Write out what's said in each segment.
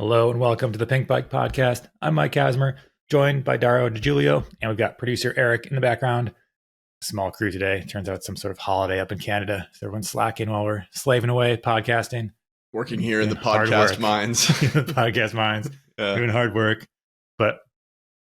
Hello and welcome to the Pinkbike podcast. I'm Mike Kasmer, joined by Dario and Julio, and we've got producer Eric in the background. Small crew today. Turns out it's some sort of holiday up in Canada, so everyone's slacking while we're slaving away podcasting. Working here in the podcast mines. Podcast mines, doing hard work. But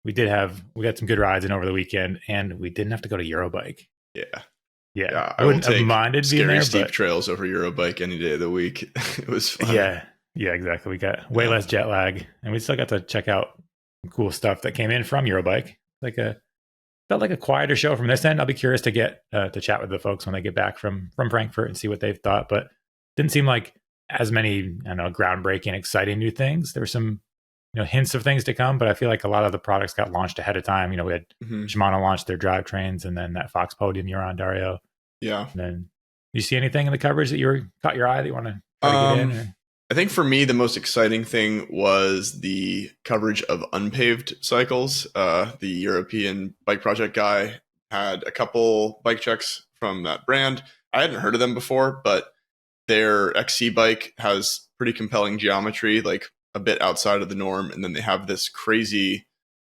we got some good rides in over the weekend, and we didn't have to go to Eurobike. Yeah. I wouldn't have minded being there. Steep trails over Eurobike any day of the week. It was fun. Yeah, exactly. We got way less jet lag, and we still got to check out some cool stuff that came in from Eurobike. Felt like a quieter show from this end. I'll be curious to get to chat with the folks when they get back from Frankfurt and see what they've thought. But didn't seem like as many, groundbreaking, exciting new things. There were some, hints of things to come, but I feel like a lot of the products got launched ahead of time. We had Shimano launch their drivetrains, and then that Fox podium you're on, Dario. Yeah. And then you see anything in the coverage that caught your eye that you want to try to get in? Or? I think for me, the most exciting thing was the coverage of unpaved cycles. The European Bike Project guy had a couple bike checks from that brand. I hadn't heard of them before, but their XC bike has pretty compelling geometry, like a bit outside of the norm. And then they have this crazy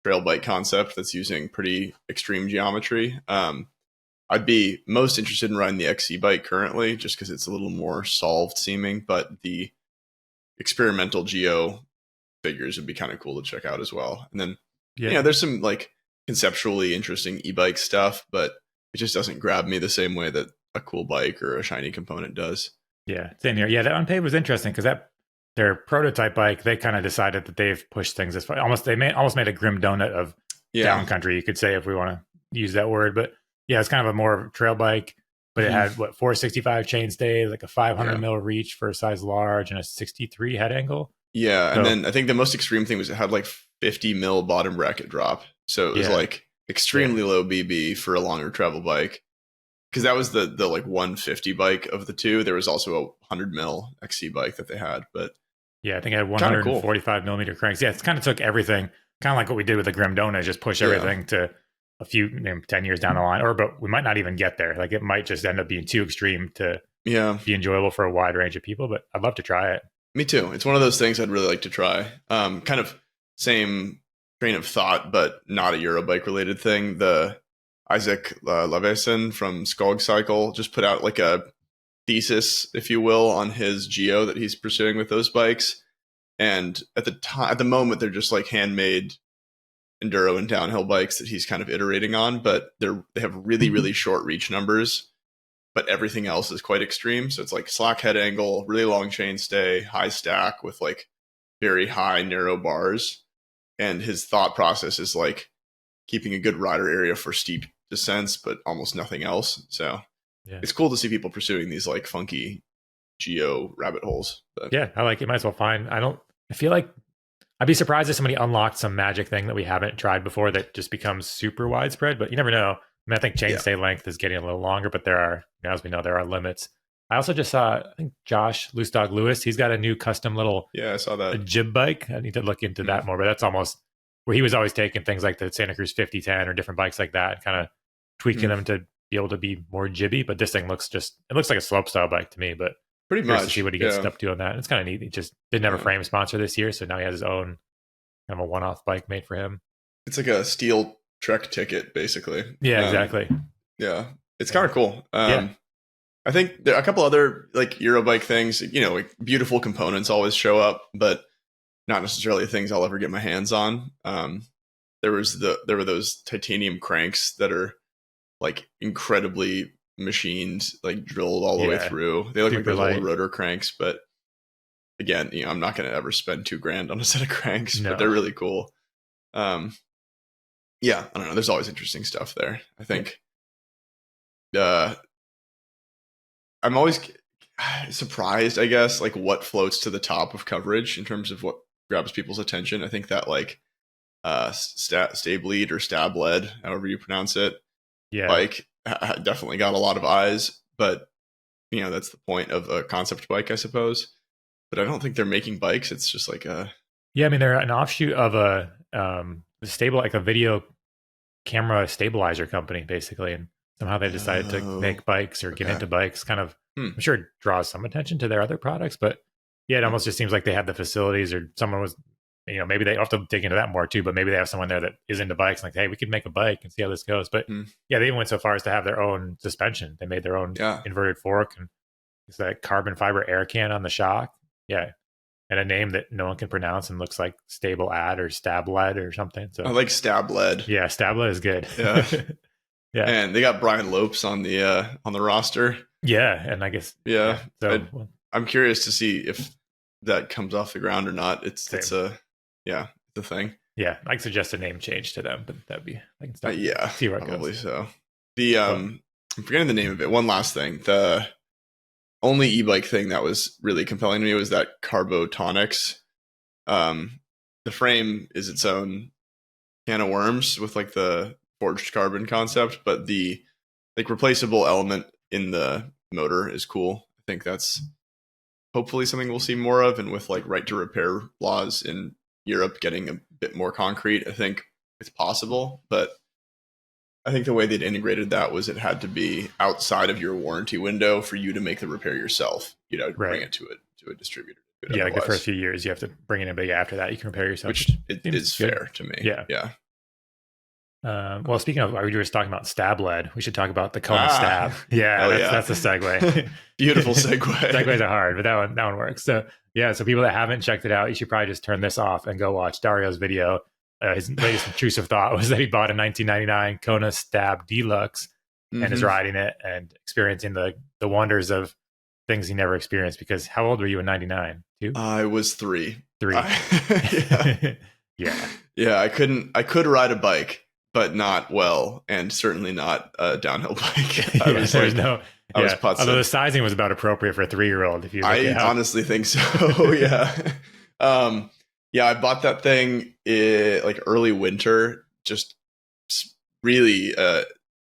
trail bike concept that's using pretty extreme geometry. I'd be most interested in riding the XC bike currently, just because it's a little more solved seeming, but the experimental geo figures would be kind of cool to check out as well. And then, there's some like conceptually interesting e-bike stuff, but it just doesn't grab me the same way that a cool bike or a shiny component does. Yeah, same here. Yeah, that unpaved was interesting because their prototype bike, they kind of decided that they've pushed things as far. Almost made a grim donut of down country, you could say, if we want to use that word. But yeah, it's kind of a more trail bike. But it had 465 chainstay, like a 500 mil reach for a size large, and a 63 head angle. Yeah, and then I think the most extreme thing was it had like 50 mil bottom bracket drop, so it was like extremely low BB for a longer travel bike. Because that was the like 150 bike of the two. There was also a 100 mil XC bike that they had, but I think it had 145 millimeter cranks. Yeah, it kind of took everything, kind of like what we did with the Grim Donut, just push everything to a few 10 years down the line, but we might not even get there. Like it might just end up being too extreme to be enjoyable for a wide range of people, but I'd love to try it. Me too. It's one of those things I'd really like to try. Kind of same train of thought, but not a Eurobike related thing. The Isaac Levesen from Skog Cycle just put out like a thesis, if you will, on his geo that he's pursuing with those bikes. And at the moment, they're just like handmade enduro and downhill bikes that he's kind of iterating on, but they have really, really short reach numbers, but everything else is quite extreme. So it's like slack head angle, really long chainstay, high stack with like very high narrow bars. And his thought process is like keeping a good rider area for steep descents, but almost nothing else. So it's cool to see people pursuing these like funky geo rabbit holes. But yeah, I like it. Might as well find. I feel like I'd be surprised if somebody unlocked some magic thing that we haven't tried before that just becomes super widespread, but you never know. I think chainstay length is getting a little longer, but there are, as we know, there are limits. I also just saw, I think Josh Loose Dog Lewis, he's got a new custom little I saw that. A jib bike. I need to look into that more, but that's almost where he was always taking things like the Santa Cruz 5010 or different bikes like that and kind of tweaking them to be able to be more jibby. But this thing looks like a slope style bike to me, but pretty much to see what he gets up to on that. It's kind of neat. He just didn't have a frame sponsor this year, so now he has his own kind of a one-off bike made for him. It's like a steel Trek ticket, basically. Yeah, exactly. Yeah, it's kind of cool. I think there are a couple other like Eurobike things. Like beautiful components always show up, but not necessarily things I'll ever get my hands on. There were those titanium cranks that are like incredibly machined, like drilled all the way through. They look like those old rotor cranks, but again, I'm not going to ever spend $2,000 on a set of cranks, but they're really cool. I don't know. There's always interesting stuff there. I think I'm always surprised, I guess, like what floats to the top of coverage in terms of what grabs people's attention. I think that like Stab Lead or Stab Lead, however you pronounce it, bike definitely got a lot of eyes, but that's the point of a concept bike, I suppose. But I don't think they're making bikes. It's just like they're an offshoot of a video camera stabilizer company, basically, and somehow they decided to make bikes or get into bikes. Kind of, I'm sure it draws some attention to their other products, but Yeah, it almost just seems like they had the facilities, or someone was, maybe they have to dig into that more too, but maybe they have someone there that is into bikes, like, hey, we could make a bike and see how this goes. But yeah, they even went so far as to have their own suspension. They made their own inverted fork, and it's that carbon fiber air can on the shock. Yeah. And a name that no one can pronounce and looks like stable ad or stab lead or something. So I like stab lead. Yeah, stab lead is good. Yeah. Yeah. And they got Brian Lopes on the roster. Yeah, and I guess so I'm curious to see if that comes off the ground or not. It's a thing. Yeah, I suggest a name change to them, but that'd be I can start, yeah, see where it probably goes. So. The I'm forgetting the name of it. One last thing. The only e-bike thing that was really compelling to me was that Carbotonics. The frame is its own can of worms with like the forged carbon concept, but the like replaceable element in the motor is cool. I think that's hopefully something we'll see more of, and with like right to repair laws in Europe getting a bit more concrete, I think it's possible. But I think the way they'd integrated that was it had to be outside of your warranty window for you to make the repair yourself. Bring it to a distributor. Yeah, like the first few years you have to bring it in, but after that you can repair yourself, which is fair to me. Yeah. Well, speaking of, we were just talking about stab lead. We should talk about the Kona Stab. Yeah, that's a segue. Beautiful segue. Segues are hard, but that one works. So yeah, so people that haven't checked it out, you should probably just turn this off and go watch Dario's video. His latest intrusive thought was that he bought a 1999 Kona Stab Deluxe and is riding it and experiencing the wonders of things he never experienced. Because how old were you in 99? 2? I was 3. Yeah. Yeah, I could ride a bike, but not well, and certainly not a downhill bike. I was putzing. Although the sizing was about appropriate for a 3-year-old. I honestly think so. Yeah. I bought that thing like early winter, just really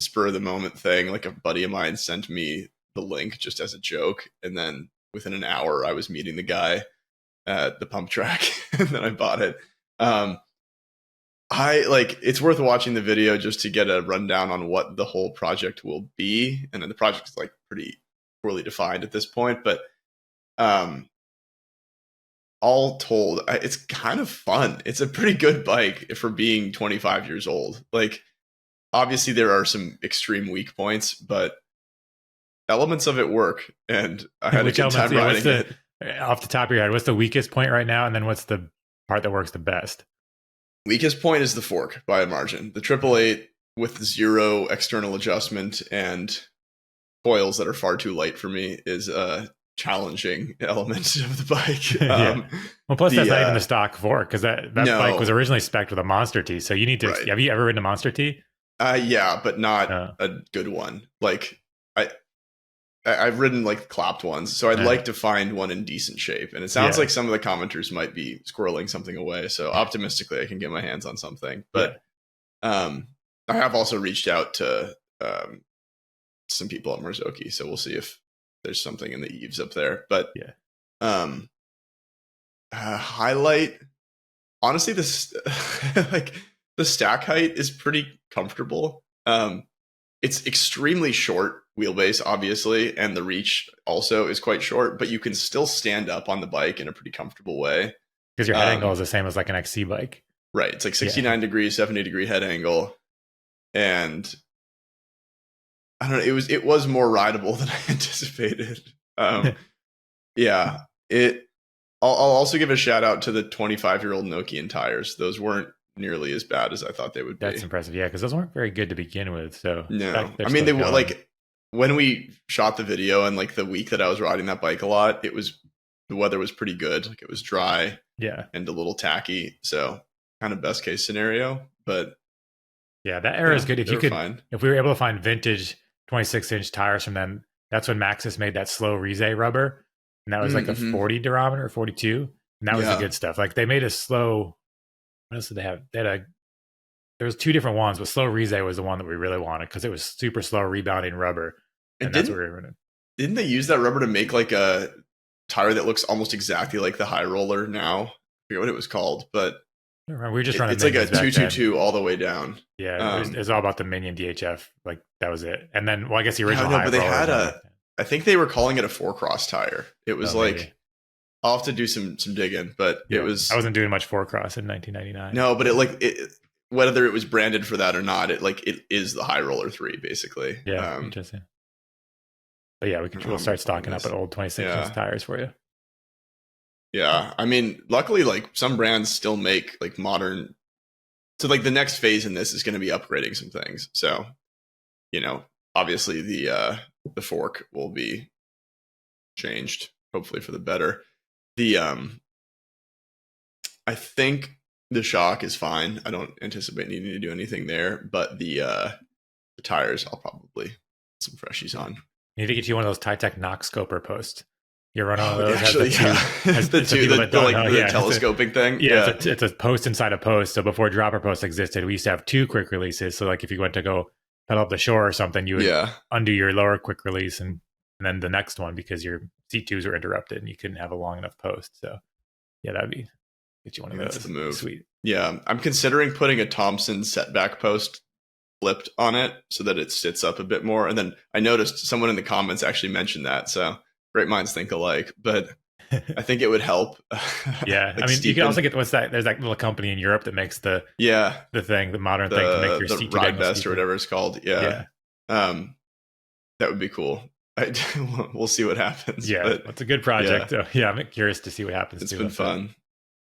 spur of the moment thing. Like a buddy of mine sent me the link just as a joke, and then within an hour I was meeting the guy at the pump track, and then I bought it. It's worth watching the video just to get a rundown on what the whole project will be. And then the project is like pretty poorly defined at this point, but all told, it's kind of fun. It's a pretty good bike for being 25 years old. Like, obviously there are some extreme weak points, but elements of it work. And I had a good time riding it. Off the top of your head, what's the weakest point right now? And then what's the part that works the best? Weakest point is the fork by a margin. The 888 with 0 external adjustment and coils that are far too light for me is a challenging element of the bike. Well, plus that's not even the stock fork, because that bike was originally spec'd with a Monster T. So you need to. Have you ever ridden a Monster T? Yeah, but not a good one. Like I've ridden like clapped ones, so I'd like to find one in decent shape. And it sounds like some of the commenters might be squirreling something away. So optimistically, I can get my hands on something. But I have also reached out to some people at Marzocchi, so we'll see if there's something in the eaves up there. But highlight, honestly, this like the stack height is pretty comfortable. It's extremely short wheelbase, obviously, and the reach also is quite short, but you can still stand up on the bike in a pretty comfortable way. Because your head angle is the same as like an XC bike. Right. It's like 69 degrees, 70-degree head angle. And I don't know, it was more rideable than I anticipated. I'll also give a shout out to the 25-year-old Nokian tires. Those weren't nearly as bad as I thought they would be. That's impressive. Yeah, because those weren't very good to begin with. So no, I mean, they were like, when we shot the video and like the week that I was riding that bike a lot, the weather was pretty good. Like it was dry, and a little tacky. So kind of best case scenario. But yeah, that era is good. If we were able to find vintage 26-inch tires from them, that's when Maxxis made that slow Rize rubber, and that was like a 40 durometer, 42, and that was the good stuff. Like they made a slow. What else did they have? There was 2 different ones, but slow Rize was the one that we really wanted because it was super slow rebounding rubber, and that's what we were running. Didn't they use that rubber to make like a tire that looks almost exactly like the High Roller now? I forget what it was called, but we were just running. It's like a 222 all the way down. Yeah, it was all about the Minion DHF. Like that was it. And then, well, I guess the original. But they had I think they were calling it a 4-cross tire. It was I'll have to do some digging, but Yeah, it was I wasn't doing much four cross in 1999. no, but whether it was branded for that or not, it is the High Roller 3 basically. Yeah, interesting. But yeah, we'll start stocking up at old 26-inch tires for you. Yeah, I mean, luckily, like some brands still make like modern. So like the next phase in this is going to be upgrading some things. So, obviously the fork will be changed, hopefully for the better. The I think the shock is fine. I don't anticipate needing to do anything there, but the tires, I'll probably put some freshies on. You need to get you one of those Tytech Knox scoper posts. You run one of those. Actually, the telescoping thing. Yeah, it's a post inside a post. So before dropper posts existed, we used to have 2 quick releases. So like if you went to go pedal up the shore or something, you would undo your lower quick release and then the next one because your C2s were interrupted and you couldn't have a long enough post. So yeah, that'd be get you one of those. That's the move. Sweet. Yeah, I'm considering putting a Thompson setback post flipped on it so that it sits up a bit more. And then I noticed someone in the comments actually mentioned that. So great minds think alike, but I think it would help. Yeah. I mean, you can also get, there's that little company in Europe that makes the modern thing to make your seat ride vest or whatever it's called. Yeah. That would be cool. We'll see what happens. Yeah. But, it's a good project. Yeah. So, I'm curious to see what happens. It's been fun.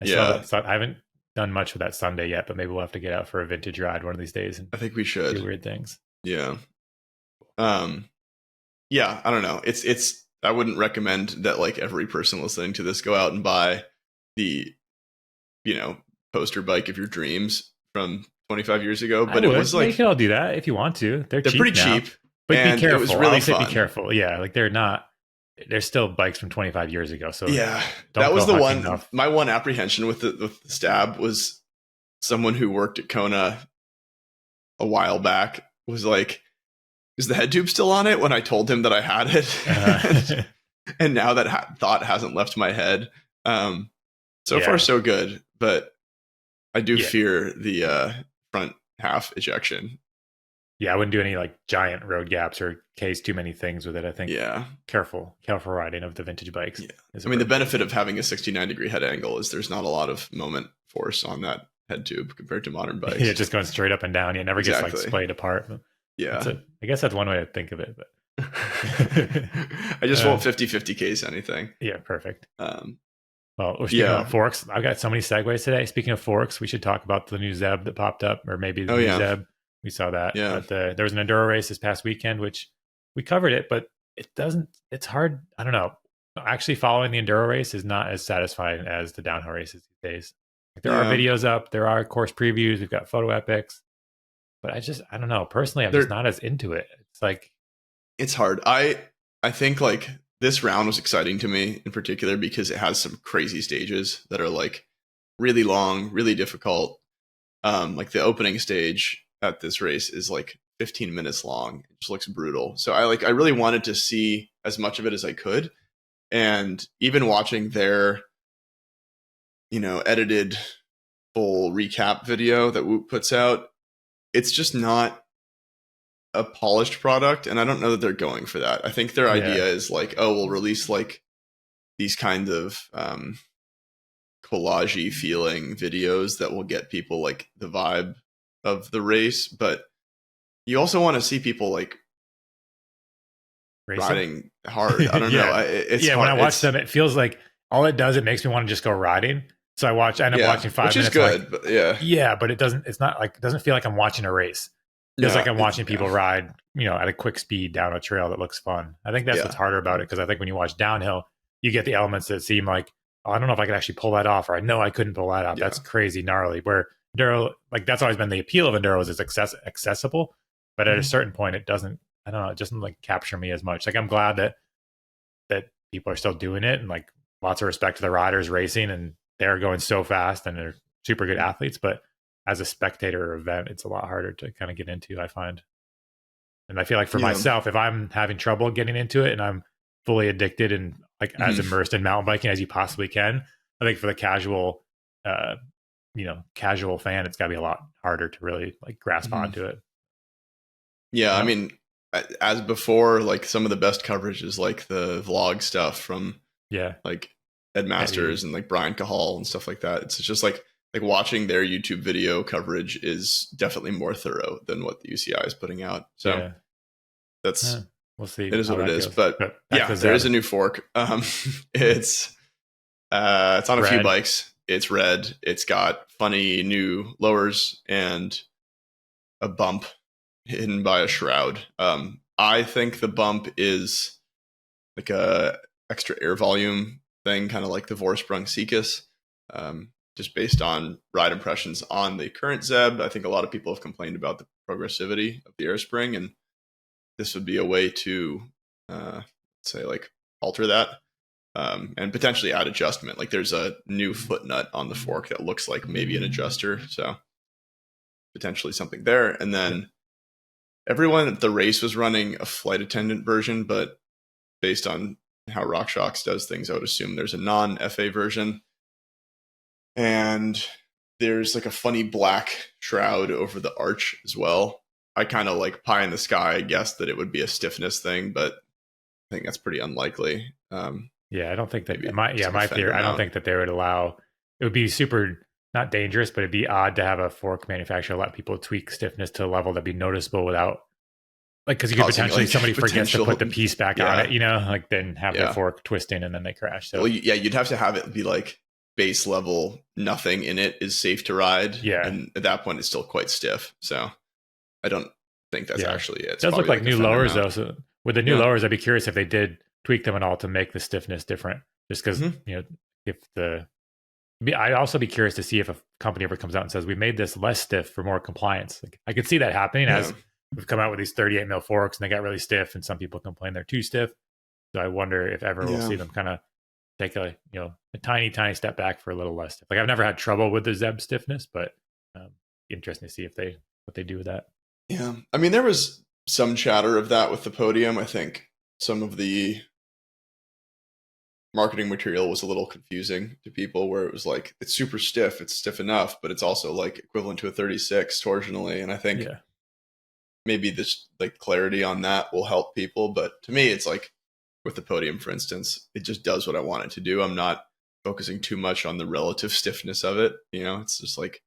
I haven't done much with that Sunday yet, but maybe we'll have to get out for a vintage ride one of these days. And I think we should do weird things. Yeah. I don't know. I wouldn't recommend that like every person listening to this go out and buy the, poster bike of your dreams from 25 years ago. But it was like, you can all do that if you want to. They're pretty cheap. But be careful. It was really fun. Be careful. Yeah. Like they're still bikes from 25 years ago. So yeah, that was the one. My one apprehension with the Stab was someone who worked at Kona a while back was like, is the head tube still on it? When I told him that I had it, and now that thought hasn't left my head. So far so good, but I do fear the front half ejection. Yeah, I wouldn't do any like giant road gaps or case too many things with it. I think careful riding of the vintage bikes. Yeah. I mean, the benefit of having a 69-degree head angle is there's not a lot of moment force on that head tube compared to modern bikes. Yeah, just going straight up and down. It never gets like splayed apart. Yeah. I guess that's one way to think of it. But I just won't 50-50 case anything. Yeah, perfect. Well, we're speaking about forks. I've got so many segues today. Speaking of forks, we should talk about the new Zeb that popped up, or maybe the new Zeb. We saw that. Yeah. But there was an Enduro race this past weekend, which we covered it, but it's hard. I don't know. Actually following the Enduro race is not as satisfying as the downhill races these days. Like, there are videos up, there are course previews, we've got photo epics, but I don't know. Personally, I'm just not as into it. It's like, it's hard. I think like this round was exciting to me in particular because it has some crazy stages that are like really long, really difficult. Like the opening stage at this race is like 15 minutes long. It just looks brutal. So I really wanted to see as much of it as I could. And even watching their, edited full recap video that Whoop puts out, it's just not a polished product. And I don't know that they're going for that. I think their idea is like, oh, we'll release like these kind of collage-y feeling videos that will get people like the vibe of the race, but you also want to see people like riding hard. I don't know. It's hard. When I watch them, it feels like all it does, it makes me want to just go riding. So I end up watching 5 minutes. Which is good, but but it doesn't feel like I'm watching a race. It feels like I'm watching people ride, at a quick speed down a trail that looks fun. I think that's what's harder about it, because I think when you watch downhill, you get the elements that seem like, oh, I don't know if I could actually pull that off, or I know I couldn't pull that off. That's crazy gnarly. Where Enduro, like that's always been the appeal of Enduro, is it's accessible, but at a certain point, it doesn't like capture me as much. Like I'm glad that people are still doing it, and like lots of respect to the riders racing, and they're going so fast and they're super good athletes. But as a spectator event, it's a lot harder to kind of get into, I find. And I feel like for myself, if I'm having trouble getting into it and I'm fully addicted and like as immersed in mountain biking as you possibly can, I think for the casual fan, it's got to be a lot harder to really like grasp onto it. Yeah, I mean, as before, like some of the best coverage is like the vlog stuff from like Ed Masters and like Brian Cahal and stuff like that. It's just like watching their YouTube video coverage is definitely more thorough than what the UCI is putting out. So that's we'll see. It is what it is. Goes. But yeah, there is a new fork. It's on a few bikes. It's red. It's got funny new lowers and a bump hidden by a shroud. I think the bump is like a extra air volume thing, kind of like the Vorsprung Seekus. Just based on ride impressions on the current Zeb, I think a lot of people have complained about the progressivity of the air spring, and this would be a way to say like alter that and potentially add adjustment. Like there's a new foot nut on the fork that looks like maybe an adjuster, so potentially something there. And then everyone at the race was running a flight attendant version, but based on how RockShox does things, I would assume there's a non-FA version. And there's like a funny black shroud over the arch as well. I kind of like pie in the sky guessed that it would be a stiffness thing, but I think that's pretty unlikely. I don't think that my theory, I don't think that they would allow, it would be super not dangerous, but it'd be odd to have a fork manufacturer let people tweak stiffness to a level that'd be noticeable without, like, because you could potentially, somebody forgets to put the piece back on it, like then have the fork twisting and then they crash. So you'd have to have it be like base level, nothing in it is safe to ride. Yeah. And at that point it's still quite stiff. So I don't think that's actually it. It does look like new lowers though. So with the new lowers, I'd be curious if they did tweak them at all to make the stiffness different. Just because, I'd also be curious to see if a company ever comes out and says, we made this less stiff for more compliance. Like, I could see that happening as we've come out with these 38 mil forks and they got really stiff and some people complain they're too stiff. So I wonder if ever we'll see them kind of take a tiny step back for a little less stiff. Like I've never had trouble with the Zeb stiffness, but interesting to see what they do with that. Yeah. I mean, there was some chatter of that with the podium. I think some of the marketing material was a little confusing to people where it was like, it's super stiff, it's stiff enough, but it's also like equivalent to a 36 torsionally. And I think maybe this like clarity on that will help people. But to me, it's like with the podium, for instance, it just does what I want it to do. I'm not focusing too much on the relative stiffness of it. It's just like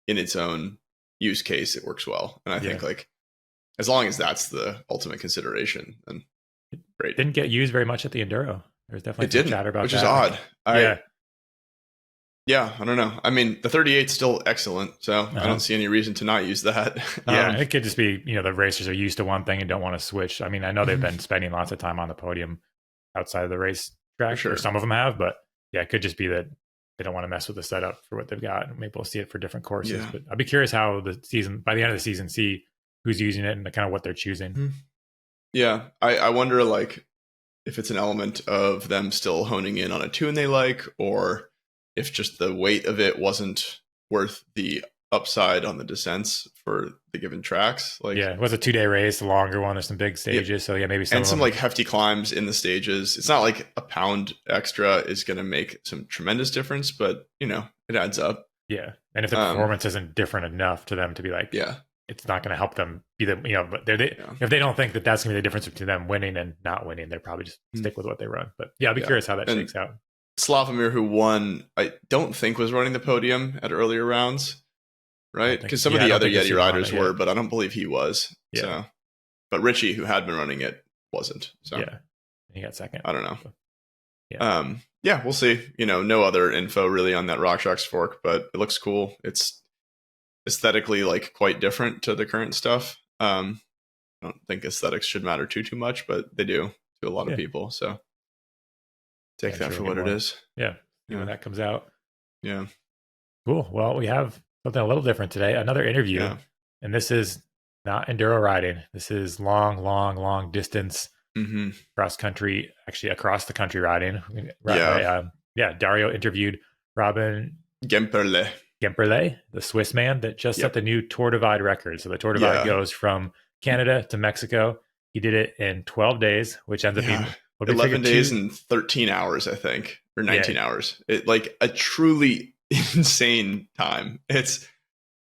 in its own use case, it works well. And I think like, as long as that's the ultimate consideration, then great. It didn't get used very much at the Enduro. There's definitely some chatter about which that. Is odd. I don't know. I mean, the 38 is still excellent, so I don't see any reason to not use that. It could just be, the racers are used to one thing and don't want to switch. I mean, I know they've been spending lots of time on the podium outside of the race track, or some of them have, but it could just be that they don't want to mess with the setup for what they've got. Maybe we'll see it for different courses, but I'd be curious how by the end of the season, see who's using it and kind of what they're choosing. Yeah. I wonder like if it's an element of them still honing in on a tune they like, or if just the weight of it wasn't worth the upside on the descents for the given tracks. Like, it was a 2-day race, a longer one. There's some big stages. So maybe some like hefty climbs in the stages. It's not like a pound extra is going to make some tremendous difference, but it adds up. Yeah. And if the performance isn't different enough to them to be like, it's not going to help them be the, but if they don't think that that's going to be the difference between them winning and not winning, they're probably just stick with what they run. But I'll be curious how that shakes out. Slavomir, who won, I don't think was running the podium at earlier rounds, right? Because some of the other Yeti riders were, but I don't believe he was. Yeah. So, but Richie, who had been running it, wasn't. So he got second. I don't know. We'll see. No other info really on that RockShox fork, but it looks cool. It's aesthetically like quite different to the current stuff. I don't think aesthetics should matter too much, but they do to a lot of people. So take that for what it is. Yeah. When that comes out. Yeah. Cool. Well, we have something a little different today. Another interview. Yeah. And this is not Enduro riding. This is long distance cross country, actually across the country riding. Dario interviewed Robin Gemperle, the Swiss man that just set the new Tour Divide record. So the Tour Divide goes from Canada to Mexico. He did it in 12 days, which ends up being 11 days and 13 hours, I think, or 19 hours. It like a truly insane time. It's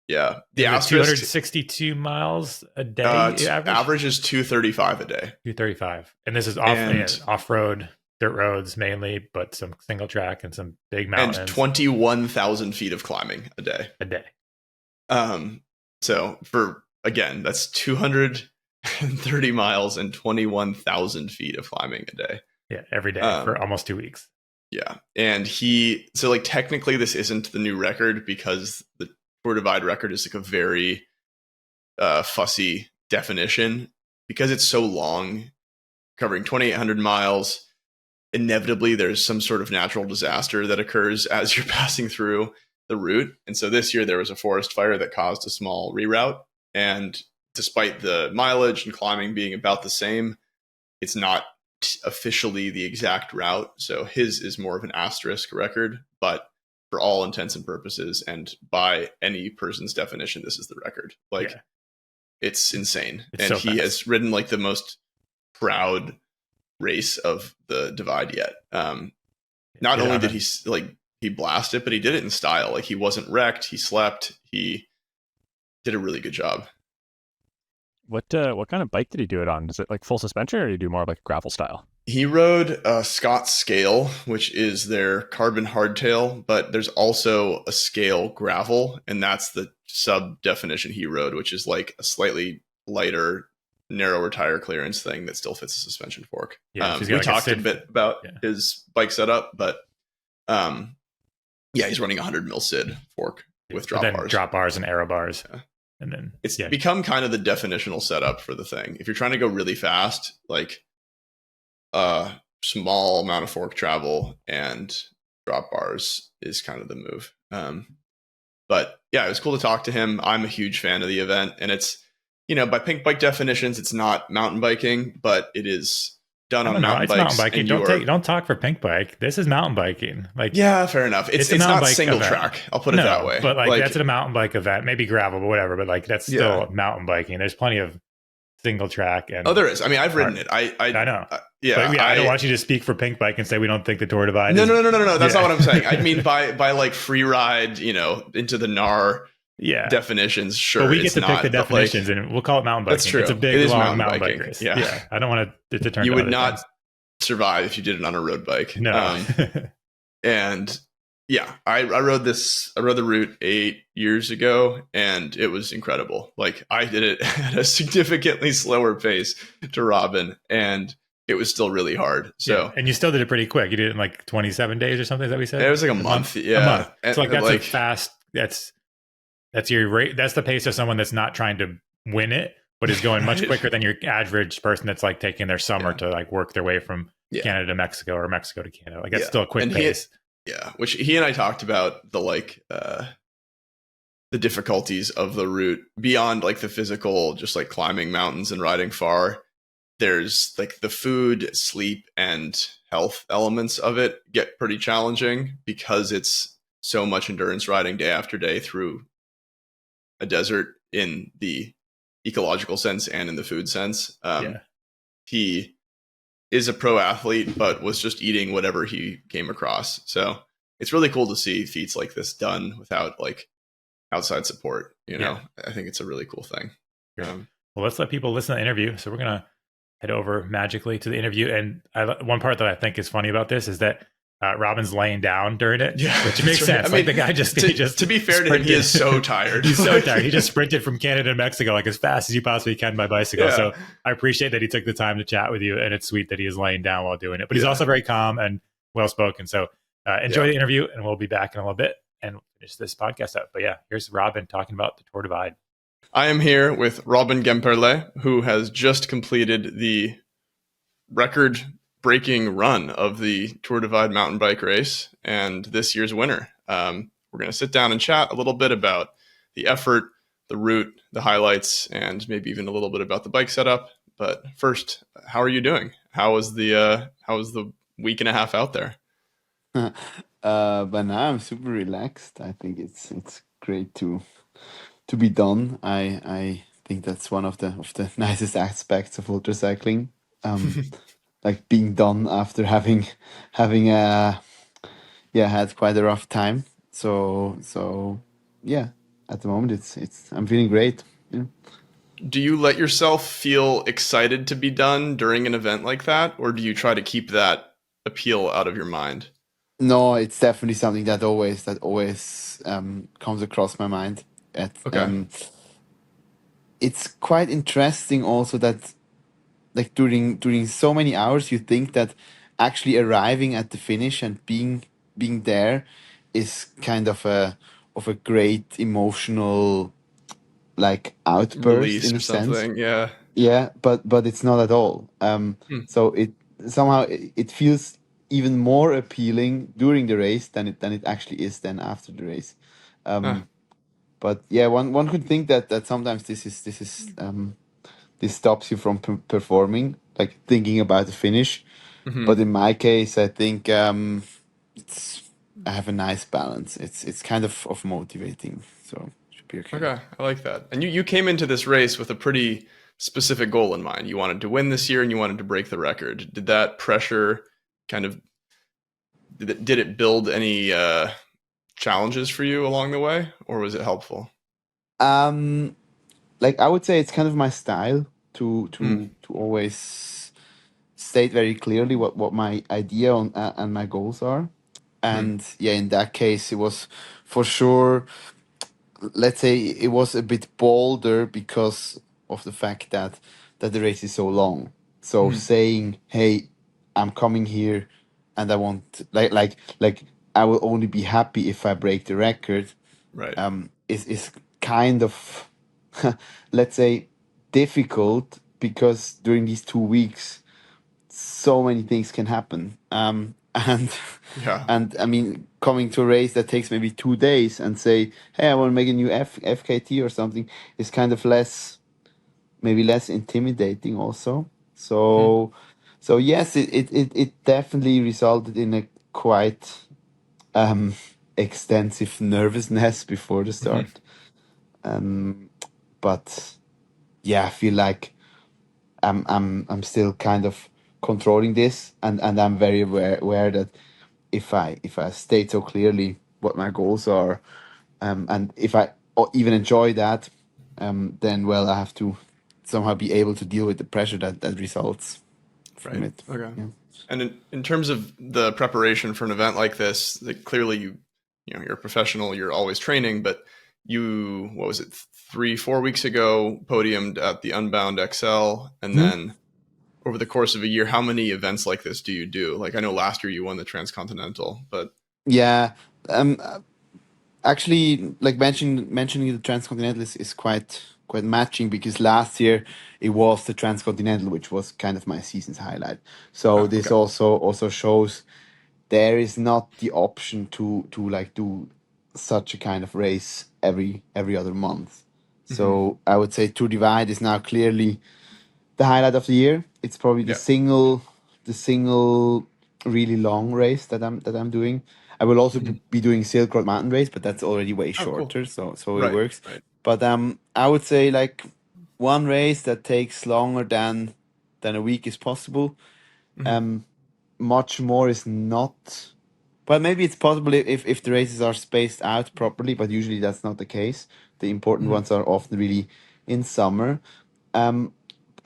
the 262 miles a day. Average is 235 a day. 235, and this is off road dirt roads mainly, but some single track and some big mountains. And 21,000 feet of climbing a day. So for, again, that's 230 miles and 21,000 feet of climbing a day. Yeah, every day for almost 2 weeks. Yeah. And so like technically this isn't the new record because the Tour Divide record is like a very fussy definition because it's so long, covering 2,800 miles. Inevitably, there's some sort of natural disaster that occurs as you're passing through the route. And so this year there was a forest fire that caused a small reroute. And despite the mileage and climbing being about the same, it's not officially the exact route. So his is more of an asterisk record, but for all intents and purposes, and by any person's definition, this is the record. Like, it's insane. It's and so he has ridden like the most proud race of the Divide yet. Not only did he blast it, but he did it in style. Like, he wasn't wrecked. He slept. He did a really good job. What kind of bike did he do it on? Is it like full suspension, or did he do more of like a gravel style? He rode a Scott Scale, which is their carbon hardtail, but there's also a Scale gravel, and that's the sub definition he rode, which is like a slightly lighter, narrower tire clearance thing that still fits a suspension fork. Yeah, we talked a bit about his bike setup, but he's running 100 mil SID fork with drop bars and aero bars. Yeah. And then it's become kind of the definitional setup for the thing. If you're trying to go really fast, like a small amount of fork travel and drop bars is kind of the move. But yeah, it was cool to talk to him. I'm a huge fan of the event, and it's, by Pinkbike definitions, it's not mountain biking, but it is done on mountain bikes. Mountain biking. Don't talk for Pinkbike. This is mountain biking. Like, yeah, fair enough. It's not single event. Track. I'll put it that way. But like that's a mountain bike event, maybe gravel, but whatever. But like that's still mountain biking. There's plenty of single track and there is. I mean, I've ridden it. I know. I don't want you to speak for Pinkbike and say we don't think the Tour Divide. No. That's not what I'm saying. I mean by like free ride, into the NAR. Yeah, definitions. Sure, but we get to pick the definitions, and we'll call it mountain biking. That's true. It's a big, long mountain bike race. Yeah, I don't want to turn. You would not survive if you did it on a road bike. No. And yeah, I rode the route 8 years ago, and it was incredible. Like, I did it at a significantly slower pace to Robin, and it was still really hard. So, and you still did it pretty quick. You did it in like 27 days or something. Is that we said? It was like a month. Yeah, a month. So like that's like fast. That's your rate. That's the pace of someone that's not trying to win it, but is going much quicker than your average person that's like taking their summer to like work their way from Canada to Mexico or Mexico to Canada. Like that's still a quick pace. Which he and I talked about the difficulties of the route beyond like the physical, just like climbing mountains and riding far. There's like the food, sleep, and health elements of it get pretty challenging because it's so much endurance riding day after day through a desert in the ecological sense and in the food sense. He is a pro athlete, but was just eating whatever he came across. So it's really cool to see feats like this done without like outside support. I think it's a really cool thing. Well, let's let people listen to the interview. So we're going to head over magically to the interview. And one part that I think is funny about this is that Robin's laying down during it, which makes sense. I mean, like the guy to be fair to him, he is so tired. He's so tired. He just sprinted from Canada to Mexico like as fast as you possibly can by bicycle. Yeah. So I appreciate that he took the time to chat with you, and it's sweet that he is laying down while doing it. But he's also very calm and well spoken. So enjoy the interview, and we'll be back in a little bit and finish this podcast up. But yeah, here's Robin talking about the Tour Divide. I am here with Robin Gemperle, who has just completed the record-breaking run of the Tour Divide mountain bike race and this year's winner. We're going to sit down and chat a little bit about the effort, the route, the highlights, and maybe even a little bit about the bike setup. But first, how are you doing? How was the week and a half out there? But now I'm super relaxed. I think it's great to be done. I think that's one of the nicest aspects of ultra cycling. Like being done after having had quite a rough time. So yeah, at the moment it's I'm feeling great. Yeah. Do you let yourself feel excited to be done during an event like that, or do you try to keep that appeal out of your mind? No, it's definitely something that always comes across my mind. At, Okay. it's quite interesting also that like during so many hours you think that actually arriving at the finish and being there is kind of a great emotional like outburst Release in or a sense. something. Yeah. Yeah, but it's not at all. Hmm. So it somehow it feels even more appealing during the race than it actually is then after the race. Ah. Um, but yeah, one could think that sometimes this stops you from performing, like thinking about the finish. But Mhm. in my case, I think it's I have a nice balance. It's kind of motivating, so it should be okay. Okay, I like that. And you came into this race with a pretty specific goal in mind. You wanted to win this year and you wanted to break the record. Did that pressure kind of did it build any challenges for you along the way, or was it helpful? Um, like I would say, it's kind of my style Mm, to always state very clearly what my idea on and my goals are. mhm, And yeah, in that case, it was for sure, let's say it was a bit bolder because of the fact that the race is so long. So mhm. saying, "Hey, I'm coming here, and I want like I will only be happy if I break the record," Right. is kind of let's say difficult because during these 2 weeks so many things can happen. And Yeah. and I mean, coming to a race that takes maybe 2 days and say, "Hey, I want to make a new FKT or something," is kind of maybe less intimidating also. Mhm, So yes, it definitely resulted in a quite um, extensive nervousness before the mhm. start. Um, but yeah, I feel like I'm still kind of controlling this, and I'm very aware that if I state so clearly what my goals are, and if I even enjoy that, then well, I have to somehow be able to deal with the pressure that results from Right. it. Okay. Yeah. And in terms of the preparation for an event like this, like clearly you know you're a professional, you're always training, but you what was it 3 4 weeks ago podiumed at the Unbound XL, and Mhm. then over the course of a year, how many events like this do you do? Like I know last year you won the Transcontinental, but Yeah. Actually, like mentioning the Transcontinental is quite matching because last year it was the Transcontinental, which was kind of my season's highlight. So oh, this okay. also shows there is not the option to like do such a kind of race every other month. Hmm. So I would say Tour Divide is now clearly the highlight of the year. It's probably Yeah. the single really long race that I'm doing. I will also Hmm. be doing Silk Road Mountain Race, but that's already way Oh, cool. shorter, so it Right. works. Right. But I would say like one race that takes longer than a week is possible. Hmm. Um, much more is not. Well, maybe it's possible if the races are spaced out properly, but usually that's not the case. The important Hmm. ones are often really in summer. Um,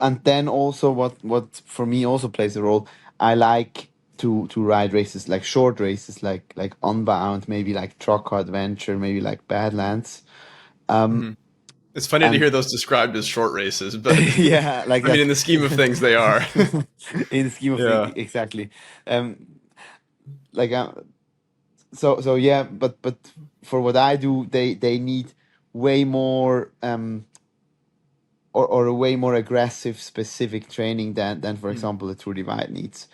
and then also what for me also plays a role. I like to ride races like short races like Unbound, maybe like Trucker Adventure, maybe like Badlands. Hmm. It's funny to And hear those described as short races, but yeah, like I mean, that. in the scheme of things, they are. In the scheme of things, Yeah. exactly. Like so yeah, but for what I do, they need way more or a way more aggressive specific training than for example the Tour Divide needs.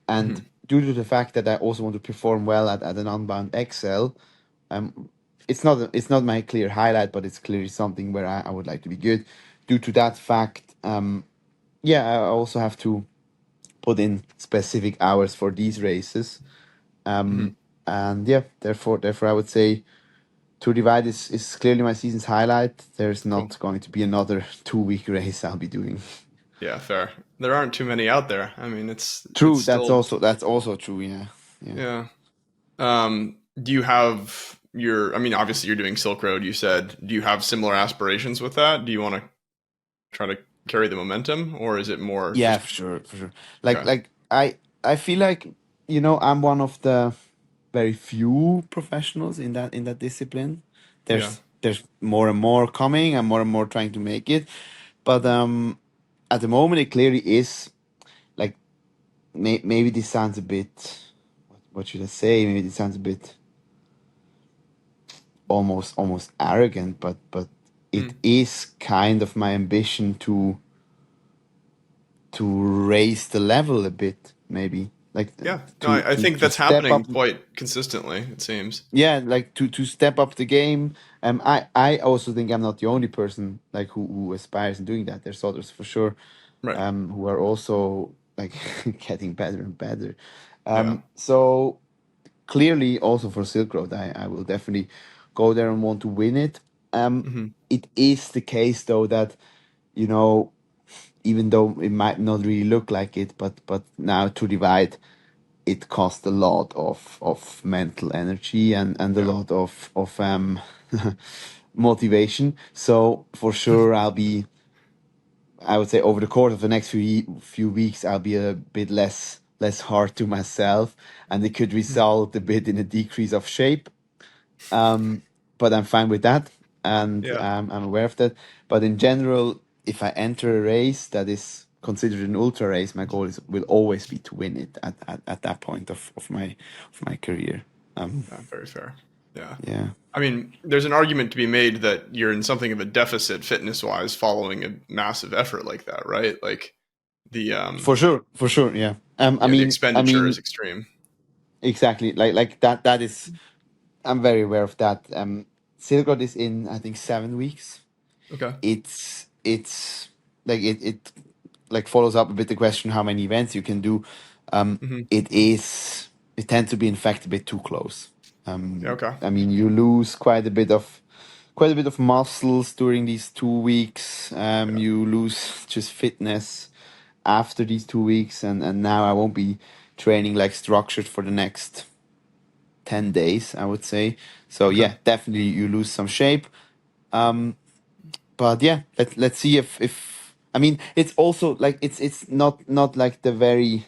And Hmm. due to the fact that I also want to perform well at an Unbound XL, it's not my clear highlight, but it's clearly something where I would like to be good. Due to that fact, yeah, I also have to put in specific hours for these races. Hmm. And yeah, therefore I would say Tour Divide is clearly my season's highlight. There's Cool. not going to be another 2 week race I'll be doing. Yeah, fair. There aren't too many out there. I mean, it's True, still that's also true. Yeah, yeah, yeah. Do you have your? I mean, obviously you're doing Silk Road. You said. Do you have similar aspirations with that? Do you want to try to carry the momentum, or is it more yeah, just for sure, for sure. okay? Like I feel like I'm one of the very few professionals in that discipline. Yeah. There's more and more coming and more trying to make it, but at the moment it clearly is like maybe this sounds a bit, what should I say? Maybe this sounds a bit almost arrogant, but it Mm. is kind of my ambition to raise the level a bit, maybe like Yeah. No, to I to think to that's step up. happening quite consistently, it seems. Yeah, like to step up the game. I also think I'm not the only person like who aspires in doing that. There's others for sure, Right. who are also like getting better and better. Yeah. So clearly, also for Silk Road, I will definitely go there and want to win it. Hmm. It is the case though that you know, even though it might not really look like it, but now to divide, it costs a lot of mental energy and a Yeah. lot of motivation. So for sure, I would say over the course of the next few weeks, I'll be a bit less hard to myself, and it could result a bit in a decrease of shape. But I'm fine with that, and Yeah. I'm aware of that. But in general, if I enter a race that is considered an ultra race, my goal will always be to win it at that point of my career. Very fair. Yeah. Yeah, I mean, there's an argument to be made that you're in something of a deficit fitness wise following a massive effort like that, right? Like the for sure. Yeah. I yeah, the mean, I expenditure is mean, extreme. exactly. Like that. That is. I'm very aware of that. Silgod is in I think 7 weeks. Okay. It's like it like follows up a bit the question how many events you can do. Hmm. It tends to be in fact a bit too close. Yeah, okay. I mean you lose quite a bit of muscles during these 2 weeks. Yeah. You lose just fitness after these 2 weeks, and now I won't be training like structured for the next 10 days, I would say. So Okay. yeah, definitely you lose some shape. But yeah, let's see if I mean it's also like it's not like the very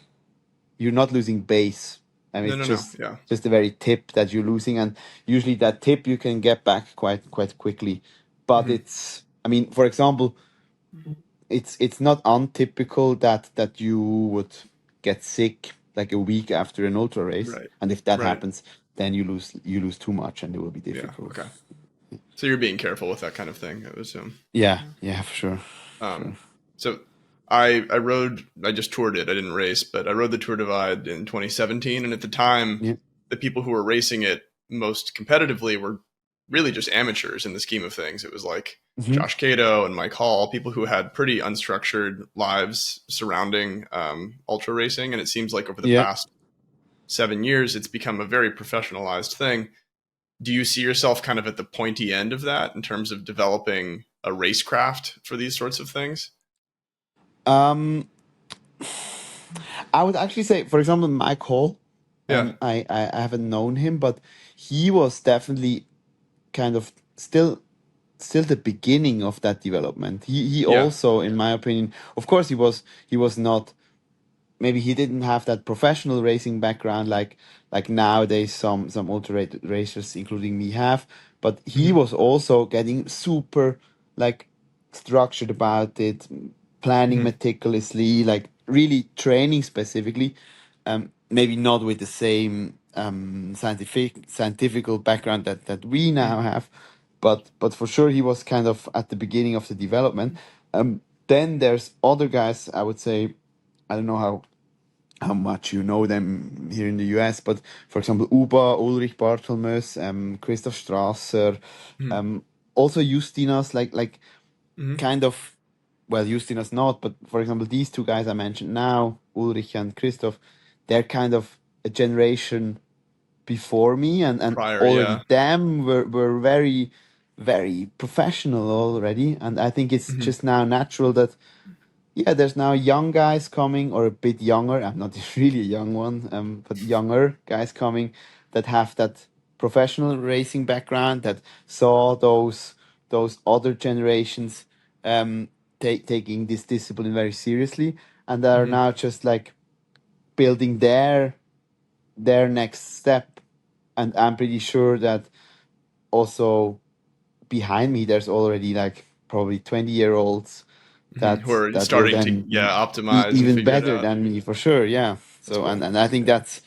you're not losing base. I mean No, it's no, no. Yeah. just the very tip that you're losing, and usually that tip you can get back quite quickly. But Hmm. it's I mean, for example, it's not untypical that you would get sick like a week after an ultra race, Right. and if that Right. happens, then you lose too much, and it will be Yeah. difficult. Okay. So you're being careful with that kind of thing, I would assume. Yeah, for sure, Um, sure. so I just toured it. I didn't race, but I rode the Tour Divide in 2017, and at the time, Yeah. the people who were racing it most competitively were really just amateurs in the scheme of things. It was like Hmm. Josh Cato and Mike Hall, people who had pretty unstructured lives surrounding ultra racing, and it seems like over the Yeah. past 7 years, it's become a very professionalized thing. Do you see yourself kind of at the pointy end of that in terms of developing a racecraft for these sorts of things? Um, I would actually say, for example, Mike Hall. Yeah. I haven't known him, but he was definitely kind of still the beginning of that development. He Yeah. also, in my opinion, of course, he was not. Maybe he didn't have that professional racing background like nowadays some racers, including me, have. But he Hmm. was also getting super like structured about it, planning Hmm. meticulously, like really training specifically. Maybe not with the same scientific background that we now Hmm. have, but for sure he was kind of at the beginning of the development. Then there's other guys, I would say. I don't know how much you know them here in the US, but for example, Ulrich Barthelmös, Christoph Strasser, Hmm. um, also Justinas, like Hmm. kind of, well, Justinas not, but for example, these two guys I mentioned now, Ulrich and Christoph, they're kind of a generation before me, and Prior, already yeah. them were very, very professional already, and I think it's Hmm. just now natural that yeah, there's now young guys coming, or a bit younger. I'm not really a young one, but younger guys coming that have that professional racing background that saw those other generations taking this discipline very seriously, and are Hmm. now just like building their their next step. And I'm pretty sure that also behind me there's already like probably 20-year-olds Who are that will starting to then be optimize and even figure it better out. than me for sure. Yeah. That's So cool. and I think that's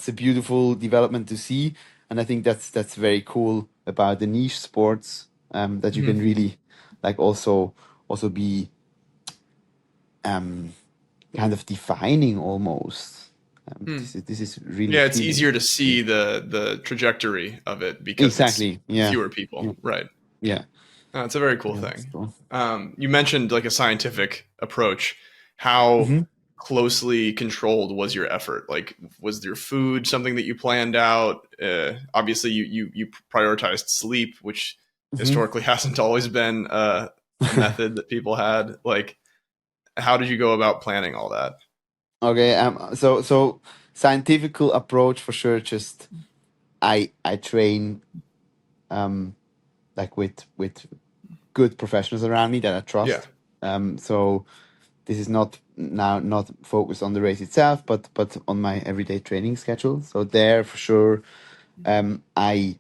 a beautiful development to see, and I think that's very cool about the niche sports, that you can Mhm. really like also be um kind of defining almost. Hmm. This is really Yeah, it's feeling easier to see the trajectory of it because it's exactly. Yeah. fewer people, Yeah. right? Yeah. It's a very cool Yeah. That's thing. cool. You mentioned like a scientific approach. How Hmm. closely controlled was your effort? Like, was your food something that you planned out? Obviously, you prioritized sleep, which Hmm. historically hasn't always been a method that people had. Like, how did you go about planning all that? Okay. So scientific approach for sure. Just I train um like with good professionals around me that I Yeah. trust. So this is not focused on the race itself, but on my everyday training schedule. So there for sure, I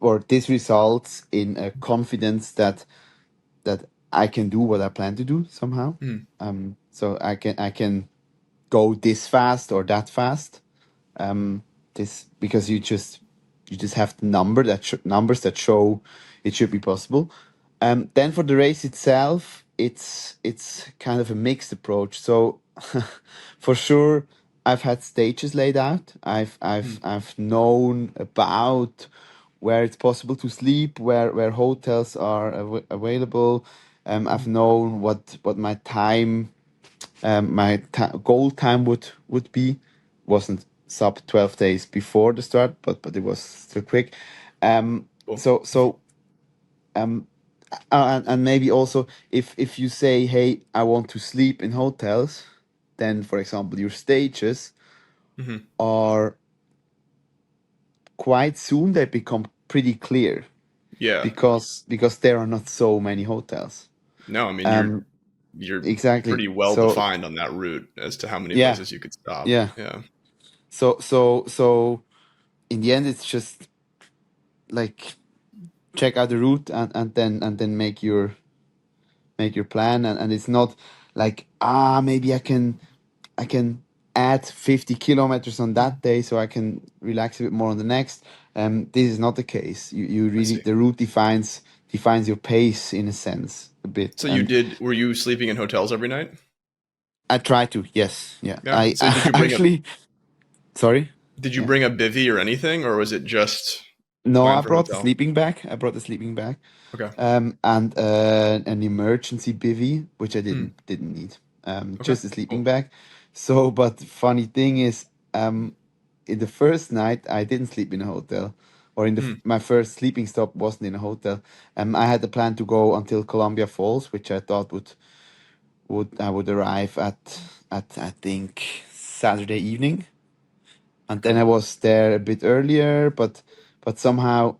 or this results in a confidence that I can do what I plan to do somehow. Mm. So I can go this fast or that fast. Um, this because you just have the numbers that show it should be possible. Then for the race itself, it's kind of a mixed approach. So for sure, I've had stages laid out. Mm. I've known about where it's possible to sleep, where hotels are available. I've Mm. known what my time goal time would be. Wasn't sub 12 days before the start, but it was still quick. Um, Cool. so um, and maybe also if you say, hey, I want to sleep in hotels, then for example your stages Hmm. are quite soon they become pretty clear Yeah. because there are not so many hotels. No, I mean Um, you're exactly. pretty well So defined on that route as to how many yeah, places you could stop. yeah. Yeah. So in the end, it's just like check out the route and then make your plan, and it's not like maybe I can add 50 kilometers on that day so I can relax a bit more on the next. This is not the case. You I really see. the route defines your pace in a sense a bit. So And were you sleeping in hotels every night? I try to, yes, yeah. Yeah. I, So I actually, sorry. did you Yeah. bring a bivy or anything, or was it just No, plan I for brought the hotel? sleeping bag. I brought the sleeping bag. Okay. And an emergency bivy, which I Hmm. didn't need. Okay. Just a sleeping Cool. bag. So, but funny thing is, in the first night, I didn't sleep in a hotel, or in Hmm. my first sleeping stop wasn't in a hotel. I had the plan to go until Columbia Falls, which I thought would arrive at I think Saturday evening, and then Okay. I was there a bit earlier, but somehow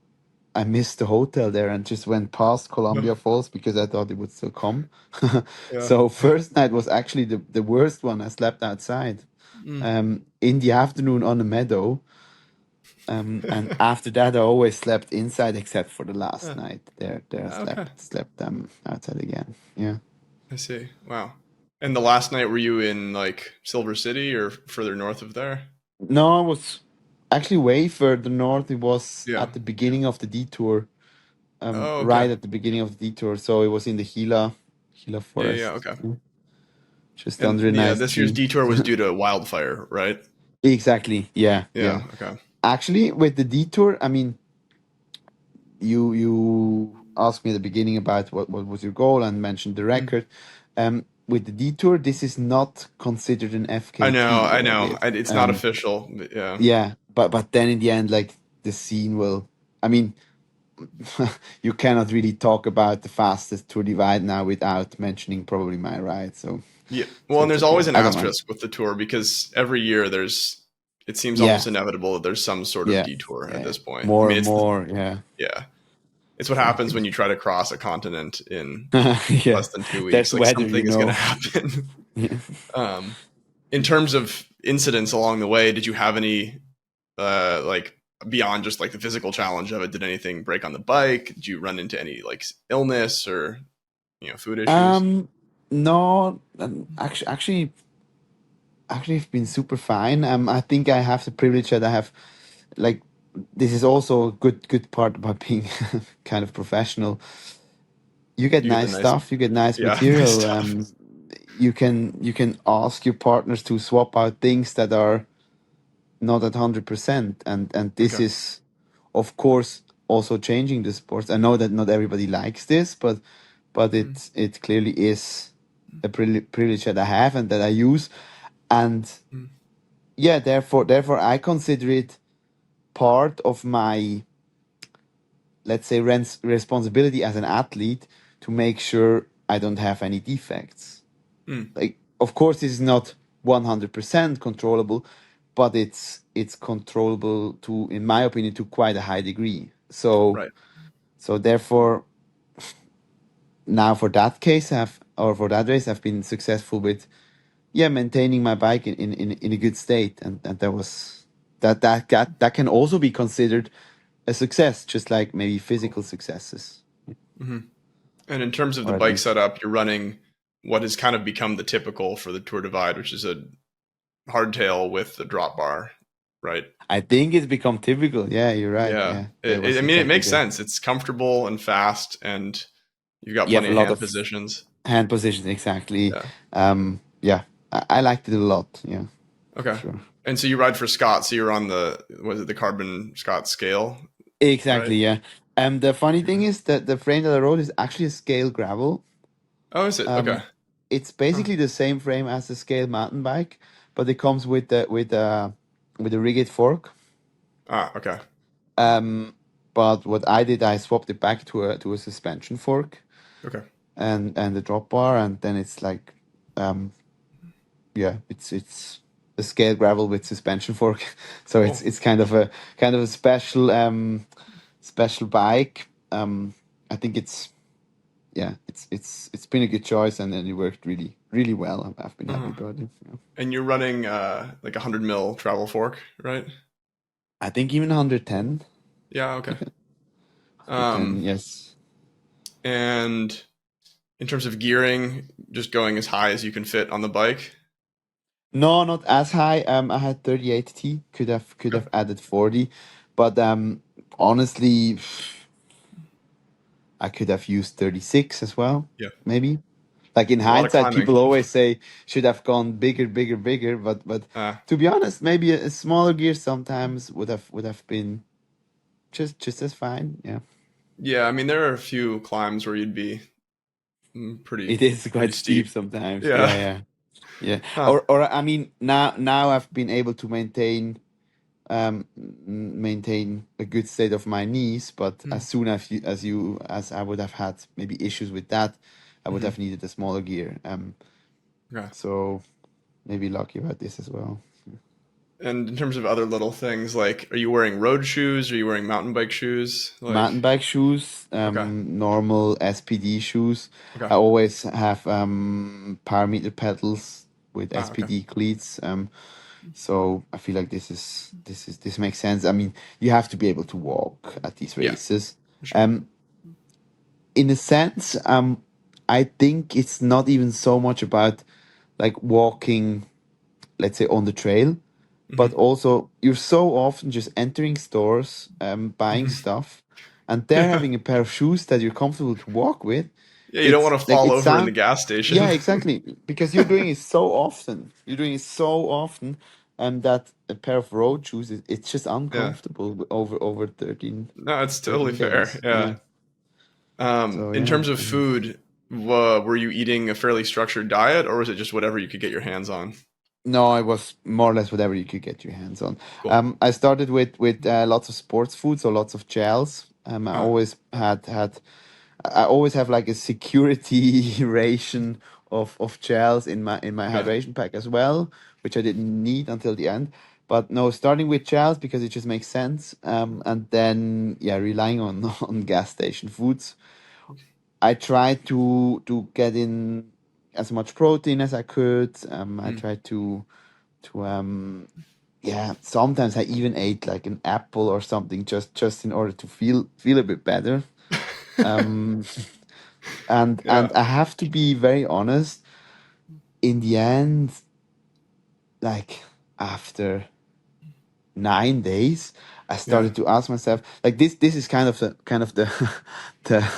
I missed the hotel there and just went past No. Columbia Falls because I thought it would still come. Yeah. So first night was actually the worst one. I slept outside Hmm. in the afternoon on a meadow. And after that, I always slept inside except for the last Huh. night. There I Okay. slept outside again. Yeah. I see. Wow. And the last night, were you in like Silver City or further north of there? No, I was actually way further north. It was Yeah. at the beginning of the detour, Oh, okay. right at the beginning of the detour. So it was in the Gila Yeah. Yeah. forest. Okay. Just And under a yeah, nice this year's tree. detour was due to wildfire, right? Exactly. Yeah, Yeah. yeah. Okay. Actually, with the detour, I mean, you asked me at the beginning about what was your goal and mentioned the Hmm. record. With the detour, this is not considered an I know. FKT I what I know. did. It's not official. But yeah. Yeah, but then in the end, like the scene will. I mean, you cannot really talk about the fastest tour divide now without mentioning probably my ride. So Yeah. Well, so and it's there's okay. always an I don't mind. asterisk with the tour because every year it seems almost Yeah, inevitable that there's some sort of yeah, detour at yeah. this point. I More mean, and more. Yeah, yeah, it's what happens exactly. when you try to cross a continent in Yeah, less than 2 weeks. there's Like weather, something is going to happen. Yeah. um, in terms of incidents along the way, did you have any like beyond just like the physical challenge of it? Did anything break on the bike? Did you run into any like illness or food issues? No, actually, I've been super fine. I think I have the privilege that I have, like, this is also a good part about being kind of professional. You get You get the nice nice, stuff, you get nice yeah, nice material. stuff. You can ask your partners to swap out things that are not at 100%, and this Okay. is, of course, also changing the sports. I know that not everybody likes this, but Mm, it clearly is a privilege that I have and that I use, and mm, yeah, therefore I consider it part of my, let's say, responsibility as an athlete to make sure I don't have any defects. mm, Like, of course, this is not 100% controllable, but it's controllable to, in my opinion, to quite a high degree. right. So therefore, now for that case, for that race, I've been successful with, yeah, maintaining my bike in a good state, and that can also be considered a success, just like maybe Cool. physical successes, Hmm. And in terms of the or at bike least setup, you're running what has kind of become the typical for the Tour Divide, which is a hardtail with the drop bar, right? I think it's become typical. Yeah, you're right. Yeah. Yeah, that was I mean, it exactly makes the. sense. It's comfortable and fast, and you've got You have plenty a of lot hand of positions. hand positions, exactly. Yeah. Yeah, I liked it a lot. Yeah, for Okay. sure. And so you ride for Scott. So you're on was it the Carbon Scott scale, right? Exactly. Yeah. The funny thing Okay. is that the frame that I rode is actually a scale gravel. Oh, is it? Okay. Um, it's Huh. basically the same frame as the scale mountain bike, but it comes with a rigid fork. Ah, okay. Um, but what I did, I swapped it back to a suspension fork Okay. and the drop bar, and then it's like, um, yeah, it's a scale gravel with suspension fork. So Cool. it's kind of a special bike. I think it's, yeah, it's been a good choice, and it worked really well. I've been happy Uh-huh. about it. Yeah. And you're running like 100 mil travel fork, right? I think even Cool. 110, Yeah. Okay. 110, Um, yes. and in terms of gearing, just going as high as you can fit on the bike. No, not as high. I had 38T. Could Okay. have added 40, but honestly, I could have used 36 as well. Yeah. Maybe. Like, in There's a lot of hindsight, climbing. people always say should have gone bigger. But Uh, to be honest, maybe a smaller gear sometimes would have been just as fine. Yeah, yeah. I mean, there are a few climbs where you'd be it pretty is pretty quite steep steep. sometimes. Yeah. Yeah. Huh. Or I mean, now I've been able to maintain a good state of my knees, but Mm-hmm. as soon as I would have had maybe issues with that, I would have needed a smaller gear. Okay. So maybe lucky about this as well. And in terms of other little things, like, are you wearing road shoes? Are you wearing mountain bike shoes? Like, Mountain bike shoes, okay, normal SPD shoes. okay, I always have parameter pedals with okay, SPD cleats. So I feel like this makes sense. I mean, you have to be able to walk at these yeah, races. for sure. Um, in a sense, I think it's not even so much about like walking, let's say, on the trail, but Hmm. also you're so often just entering stores, buying Hmm. stuff, and they're having a pair of shoes that you're comfortable to walk with. Yeah, you don't It's want to like fall it over in the sounds, gas yeah, station. exactly, because you're doing it so often. You're doing it so often, and that a pair of road shoes, it's just Yeah, uncomfortable over no, it's totally 13 fair. days. Yeah. Yeah. So In yeah. terms of food, were you eating a fairly structured diet, or was it just whatever you could get your hands on? No, it was more or less whatever you could get your hands on. Cool. I started with lots of sports food, so lots of gels. Huh. I always have like a security ration of gels in my Okay. hydration pack as well, which I didn't need until the end. But no, starting with gels because it just makes sense. And then yeah, relying on on gas station foods. I tried to get in as much protein as I could. I Mm. tried yeah, sometimes I even ate like an apple or something just in order to feel a bit better. Um, and Yeah. I have to be very honest. In the end, like after 9 days, I Yeah. started to ask myself, like this is kind of the the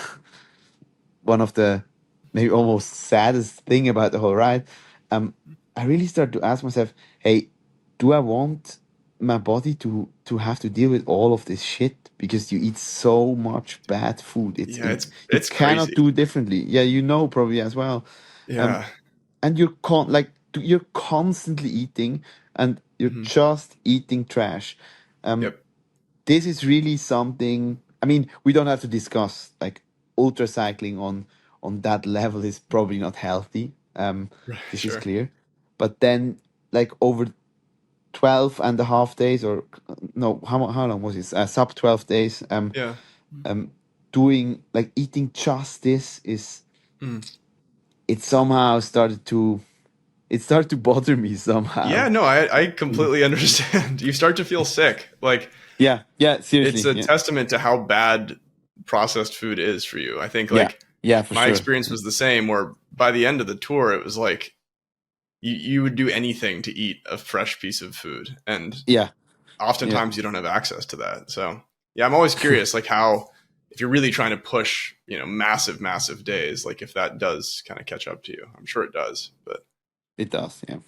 one of the maybe almost saddest thing about the whole ride. I really started to ask myself, hey, do I want my body to have to deal with all of this shit because you eat so much bad food? Yeah. You It's cannot crazy. do differently. Yeah, you know probably as well. Um, Yeah. and you're constantly eating and you're Mhm. just eating trash. Um, Yep. this is really something. I mean, we don't have to discuss like ultra cycling on that level is probably not healthy. Right. This is Sure. clear. But then like over 12 and a half days or no, how long was it? Sub 12 days. Yeah. Um, doing like eating just this is Mm. it somehow started to bother me somehow. Yeah. No, I completely understand. You start to feel sick. Like, Yeah, it's seriously. a Yeah. testament to how bad processed food is for you. I think Yeah. like Yeah, for my sure. experience was the same where by the end of the tour it was like you would do anything to eat a fresh piece of food, and Yeah. Yeah. oftentimes you don't have access to that. So yeah, I'm always curious like how if you're really trying to push, massive days, like if that does kind of catch up to you. I'm sure it does, but It does, yeah.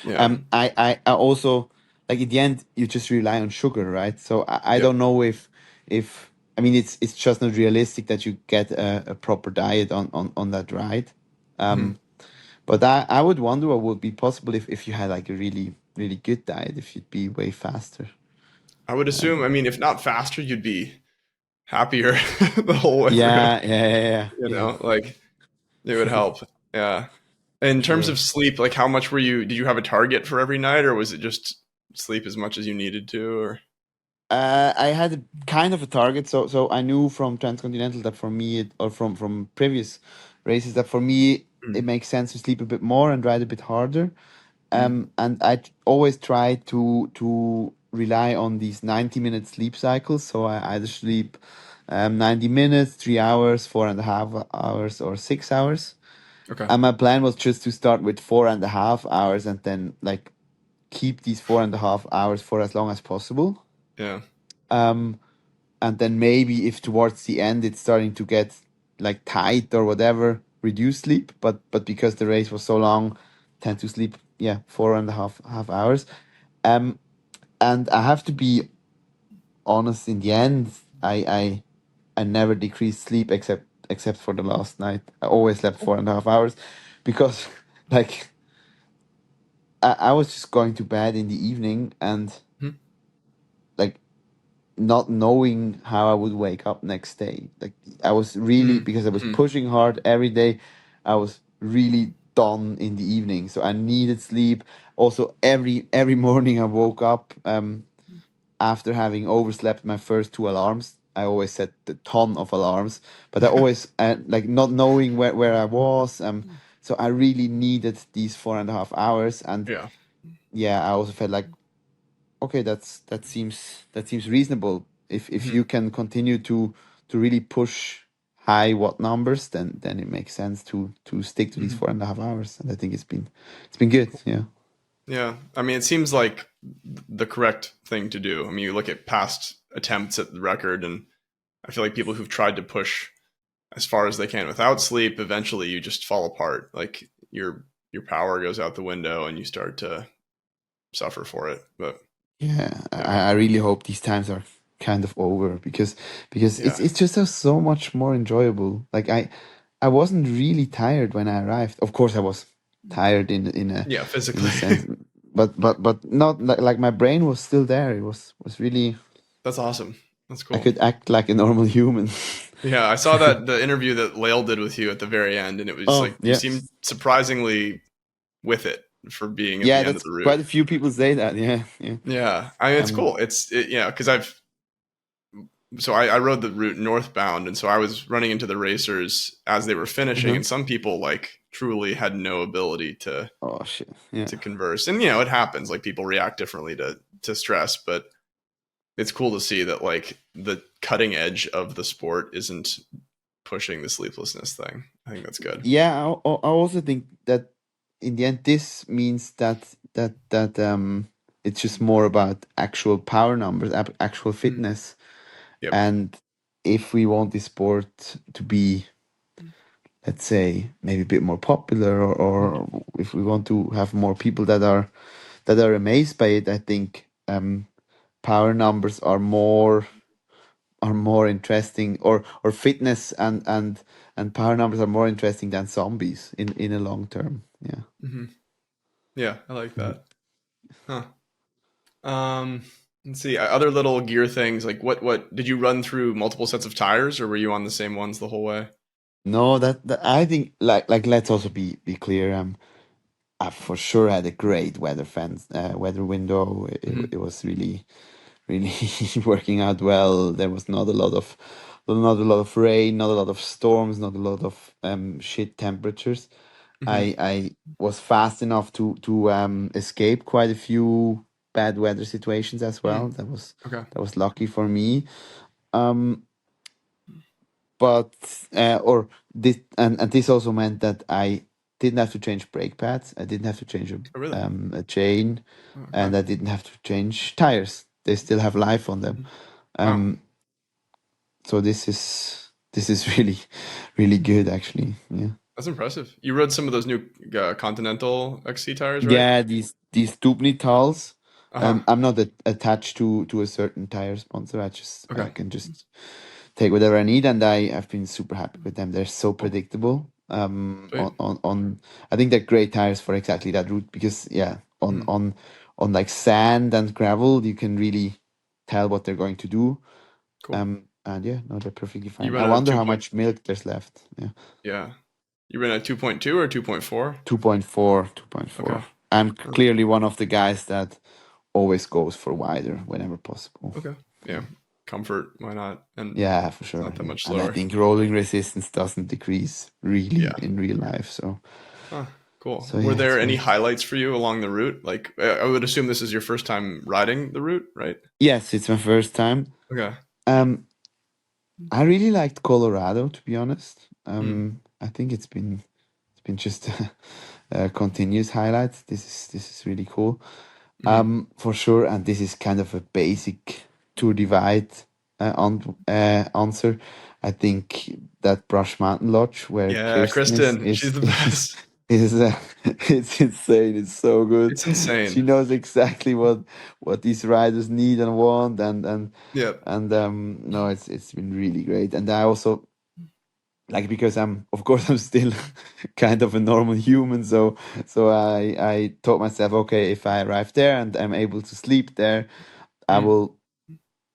yeah. I also like in the end you just rely on sugar, right? So I Yep. don't know if I mean it's just not realistic that you get a proper diet on that ride. Mhm. But I would wonder what would be possible if you had like a really, really good diet, if you'd be way faster. I would assume, I mean, if not faster, you'd be happier the whole way through. Yeah, Like it would help. Yeah. In for terms sure. of sleep, like how much did you have a target for every night, or was it just sleep as much as you needed to, or I had a kind of a target, so I knew from Transcontinental that for me, or from previous races, that for me it mm, makes sense to sleep a bit more and ride a bit harder. mm, And always try to rely on these 90-minute sleep cycles. So I either sleep 90 minutes, 3 hours, 4.5 hours, or 6 hours. okay. And my plan was just to start with 4.5 hours and then like keep these 4.5 hours for as long as possible. Yeah. Um, and then maybe if towards the end it's starting to get like tight or whatever, reduce sleep. But because the race was so long, tend to sleep 4.5 half hours. Um, and I have to be honest. In the end, I never decreased sleep except for the last night. I always slept 4.5 hours because like I was just going to bed in the evening and Mhm. like not knowing how I would wake up next day. Like I was really Mm, because I was mhm. pushing hard every day. I was really done in the evening, so I needed sleep. Also, every morning I woke up after having overslept my first two alarms. I always set a ton of alarms, but I always like not knowing where I was. So I really needed these 4.5 hours, and Yeah. yeah, I also felt like okay, that seems reasonable. If Mhm. you can continue to really push high watt numbers, then it makes sense to stick to these Mhm. 4.5 hours. And I think it's been good. Yeah. Yeah. I mean, it seems like the correct thing to do. I mean, you look at past attempts at the record, and I feel like people who've tried to push as far as they can without sleep, eventually you just fall apart. Like your power goes out the window and you start to suffer for it. But Yeah, yeah. I really hope these times are kind of over because Yeah. it's just so much more enjoyable. Like I wasn't really tired when I arrived. Of course, I was tired Yeah, in a physically. sense, but not like my brain was still there. It was really That's awesome. That's I cool. could act like a normal human. Yeah, I saw that the interview that Lael did with you at the very end, and it was Oh like you yeah, seemed surprisingly with it for being at yeah. the end of That's the route. quite a few people say that. Yeah, yeah. Yeah, I mean it's Um. cool. Yeah, because I rode the route northbound, and so I was running into the racers as they were finishing, Uh-huh. and some people like truly had no ability to Oh shit. Yeah. converse. And it happens. Like people react differently to stress, but it's cool to see that like the cutting edge of the sport isn't pushing the sleeplessness thing. I think that's good. Yeah, I also think that in the end, this means that it's just more about actual power numbers, actual fitness, Yep. and if we want the sport to be, let's say, maybe a bit more popular, or if we want to have more people that are amazed by it, I think power numbers are more interesting, or fitness and power numbers are more interesting than zombies in a long term. Yeah. Mm-hmm. Yeah, I like that. Huh. Let's see. Other little gear things. Like what did you run through multiple sets of tires, or were you on the same ones the whole way? No, that I think, like let's also be clear. I for sure had a great weather window. Mm-hmm. It was really working out well. There was not a lot of rain, not a lot of storms, not a lot of shit temperatures. Mm-hmm. I was fast enough to escape quite a few bad weather situations as well. Okay. That was lucky for me. Um, but or this and this also meant that I didn't have to change brake pads. I didn't have to change Oh, really? a chain, and Okay. I didn't have to change tires. They still have life on them. Wow. So this is really good actually. Yeah. That's impressive. You rode some of those new Continental XC tires, right? Yeah, these Tubnitals. Uh-huh. I'm not attached to a certain tire sponsor. I Okay. can just take whatever I need, and I've been super happy with them. They're so Cool. predictable. Sweet. On I think they're great tires for exactly that route, because yeah, Mm. on like sand and gravel, you can really tell what they're going to do. Cool. And yeah, no, they're perfectly You fine. run I a wonder two how point much milk there's left. Yeah. yeah. You ran a 2.2 or 2.4? 2.4, Okay. 2.4. I'm clearly one of the guys that always goes for wider whenever possible. Okay. Yeah. Comfort, why not? And Yeah, for it's sure. not that Yeah. much And I slower. think rolling resistance doesn't decrease really Yeah. in real life. So Huh, cool. Were yeah, it's there any great. highlights for you along the route? Like, I would assume this is your first time riding the route, right? Yes, it's my first time. Okay. Um, I really liked Colorado, to be honest. Mm. I think it's been just a continuous highlight. This is really cool. Hmm. For sure, and this is kind of a basic Tour Divide answer. I think that Brush Mountain Lodge where Yeah, Kirsten Kristen, she's the best. it's insane. It's so good. It's She insane. knows exactly what these riders need and want, Yep. and no, it's been really great. And I also like, because of course I'm still kind of a normal human, so I told myself, okay, if I arrive there and I'm able to sleep there, I Mm. will,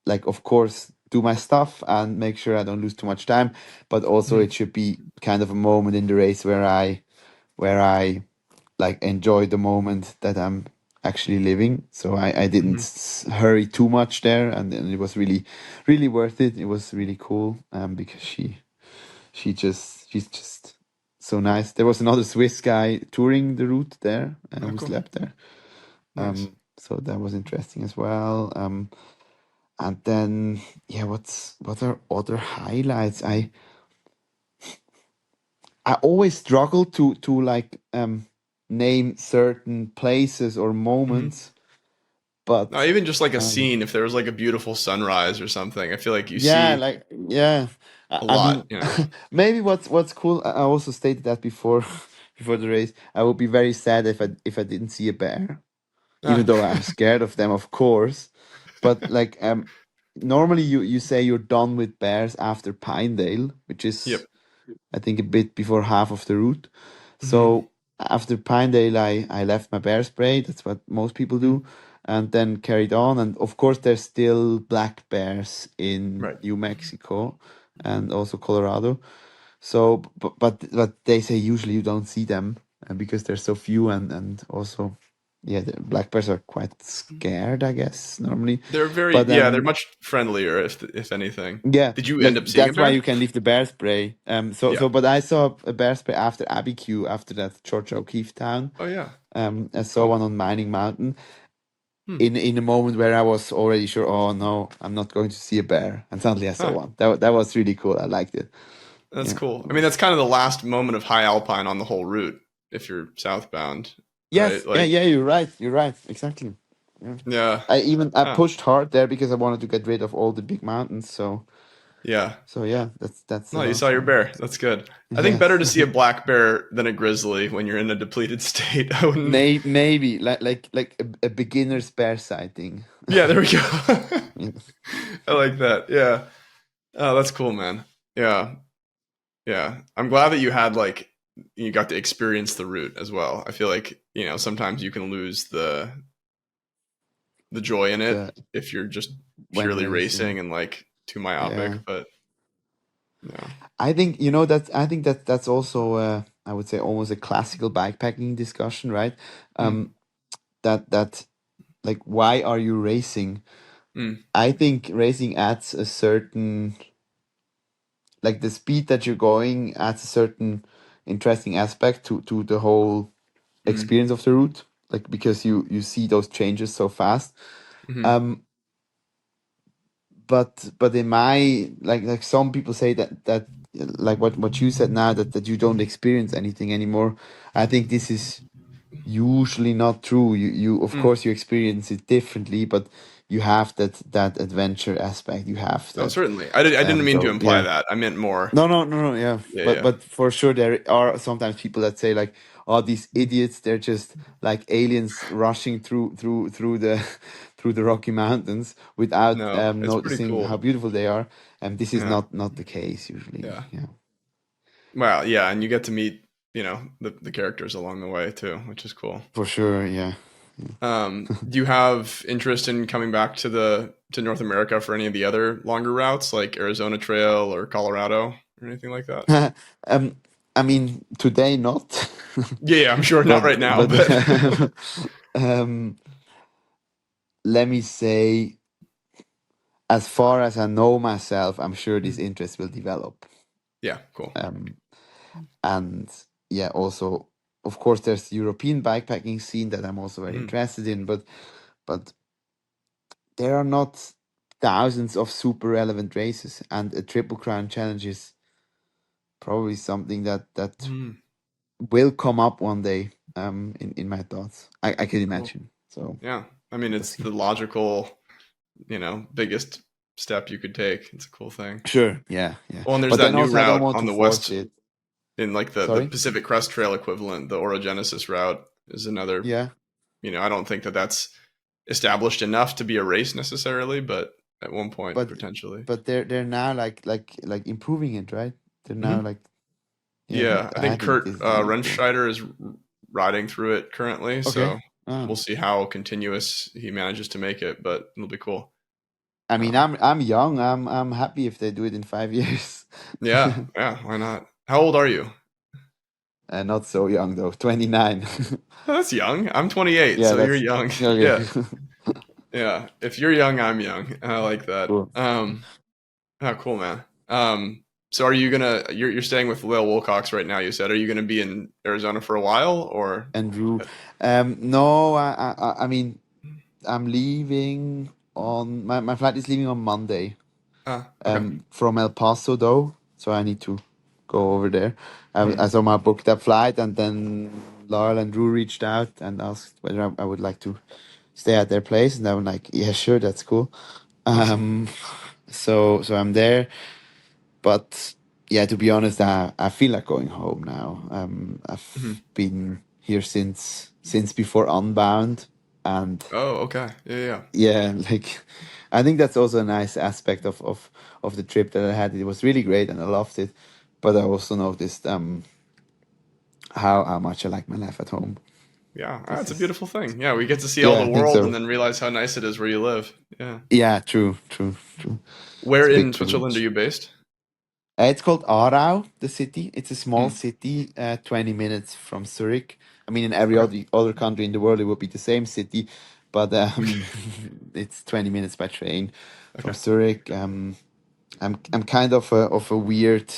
like, of course, do my stuff and make sure I don't lose too much time, but also Mhm. it should be kind of a moment in the race where I like enjoy the moment that I'm actually living. So I didn't Mhm. hurry too much there, and it was really worth it. It was really cool, because she's just so nice. There was another Swiss guy touring the route there, Oh, who cool. slept there. Nice. So that was interesting as well. And then yeah, what are other highlights? I always struggle to like name certain places or Mhm. moments, No, but even just like a um, scene, if there was like a beautiful sunrise or something, I feel like you yeah, see like yeah. I, a I lot, mean, maybe what's cool. I also stated that before before the race. I would be very sad if I didn't see a bear, even Ah. though I'm scared of them, of course. But like normally you say you're done with bears after Pinedale, which Yep. is I think a bit before half of the route. Hmm. So after Pinedale, I left my bear spray. That's what most people do, and then carried on. And of course, there's still black bears in Right. New Mexico and also Colorado. So, but they say usually you don't see them, because there's so few, and also yeah, the black bears are quite scared, I guess, normally. They're But they're much friendlier if anything. yeah, Did you end like up seeing a that's why bear? you can leave the bear spray. Yeah. But I saw a bear spray after Abiquiu, after that Georgia O'Keeffe town. Oh yeah. I saw Cool. one on Mining Mountain Hmm. in a moment where I was already sure, oh no, I'm not going to see a bear, and suddenly I saw Huh. one. That was really cool. I liked it. That's Yeah, cool. it I mean, was. that's kind of the last moment of high alpine on the whole route if you're southbound, right? Yes, yeah, Like, yeah. You're right. You're right. Exactly. Yeah. yeah. I Huh. pushed hard there because I wanted to get rid of all the big mountains. Yeah. So yeah, that's the No, you saw last your one. bear. That's good. I think better Yes. to see a black bear than a grizzly when you're in a depleted state. I wouldn't. Maybe like a beginner's bear sighting. Yeah, there we go. Yeah, I like that. Yeah. Oh, that's cool, man. Yeah. Yeah. I'm glad that you had like you got to experience the route as well. I feel like, sometimes you can lose the joy in it the if you're just when purely racing. racing and like too Yeah, myopic, but yeah. I think I think that's also I would say almost a classical bikepacking discussion, right? Mm, Um, that like why are you racing? mm, I think racing adds a certain like the speed that you're going adds a certain interesting aspect to the whole mm, experience of the route, like because you see those changes so fast. mm, Um, but in my like some people say that like what you said now that you don't experience anything anymore. I think this is usually not true. You of mm. course you experience it differently, but you have that adventure aspect. You have Oh, that. certainly. I didn't mean to So imply yeah. that. I meant more. No, yeah. Yeah, yeah. But for sure there are sometimes people that say like, "Oh, these idiots, they're just like aliens rushing through the through the Rocky Mountains without No, it's pretty noticing how cool. beautiful they are." And this is Yeah, not the case usually. yeah. Yeah. Well, yeah, and you get to meet, the characters along the way too, which is cool. For sure, yeah. Do you have interest in coming back to North America for any of the other longer routes, like Arizona Trail or Colorado or anything like that? um I mean today not. Yeah, yeah, I'm sure not but right now, but um let me say as far as I know myself, I'm sure this interest will develop. yeah, cool. Um, and yeah, also, of course, there's the European bikepacking scene that I'm also very Mhm. interested in, but there are not thousands of super relevant races, and a Triple Crown challenge is probably something that Mhm. will come up one day. In my thoughts, I can Cool. imagine. So Yeah, I mean, we'll it's see. the logical, biggest step you could take. It's a cool thing. Sure, yeah, Well, and there's but that then new also I don't route want on to the force west it. in like the Sorry. Pacific Crest Trail equivalent, the Orogenesis route is another. Yeah, I don't think that that's established enough to be a race necessarily, but at one point but potentially. they're now like improving it, right? They're now Hmm. like yeah. Yeah, I I think think Kurt this is really cool. Remscheider is riding through it currently, Okay. so Ah. we'll see how continuous he manages to make it, but it'll be cool. I mean, Um, I'm young. I'm happy if they do it in 5 years. yeah, yeah, why not? How old are you? Not so young though. 29. Oh, that's young. I'm 28, Yeah, so you're that's young. okay. Yeah, yeah. If you're young, I'm young. I like that. Cool. Oh, cool, man. So are you gonna? You're staying with Lil Wilcox right now. You said, are you gonna be in Arizona for a while, or? Andrew. No, I mean, I'm leaving on my flight is leaving on Monday. Okay. From El Paso though, so I need to go over there. I Hmm. somehow booked that flight, and then Laurel and Drew reached out and asked whether I would like to stay at their place, and I'm like, yeah, sure, that's cool. Awesome. Um, so I'm there, but yeah, to be honest, I feel like going home now. I've Hmm. been here since before Unbound, and Oh, okay. Yeah, yeah. yeah, like I think that's also a nice aspect of the trip that I had. It was really great and I loved it, but I also noticed how much I like my life at home. Yeah, This it's a is beautiful thing. Yeah, we get to see all yeah, the I think world so. and then realize how nice it is where you live. Yeah. Yeah, true. Where It's a big in Switzerland are privilege. you based? It's called Aarau, the city. It's a small Hmm. city, 20 minutes from Zurich. I mean, in every Okay. other country in the world, it would be the same city, but it's 20 minutes by train from Okay. Zurich. I'm kind of a weird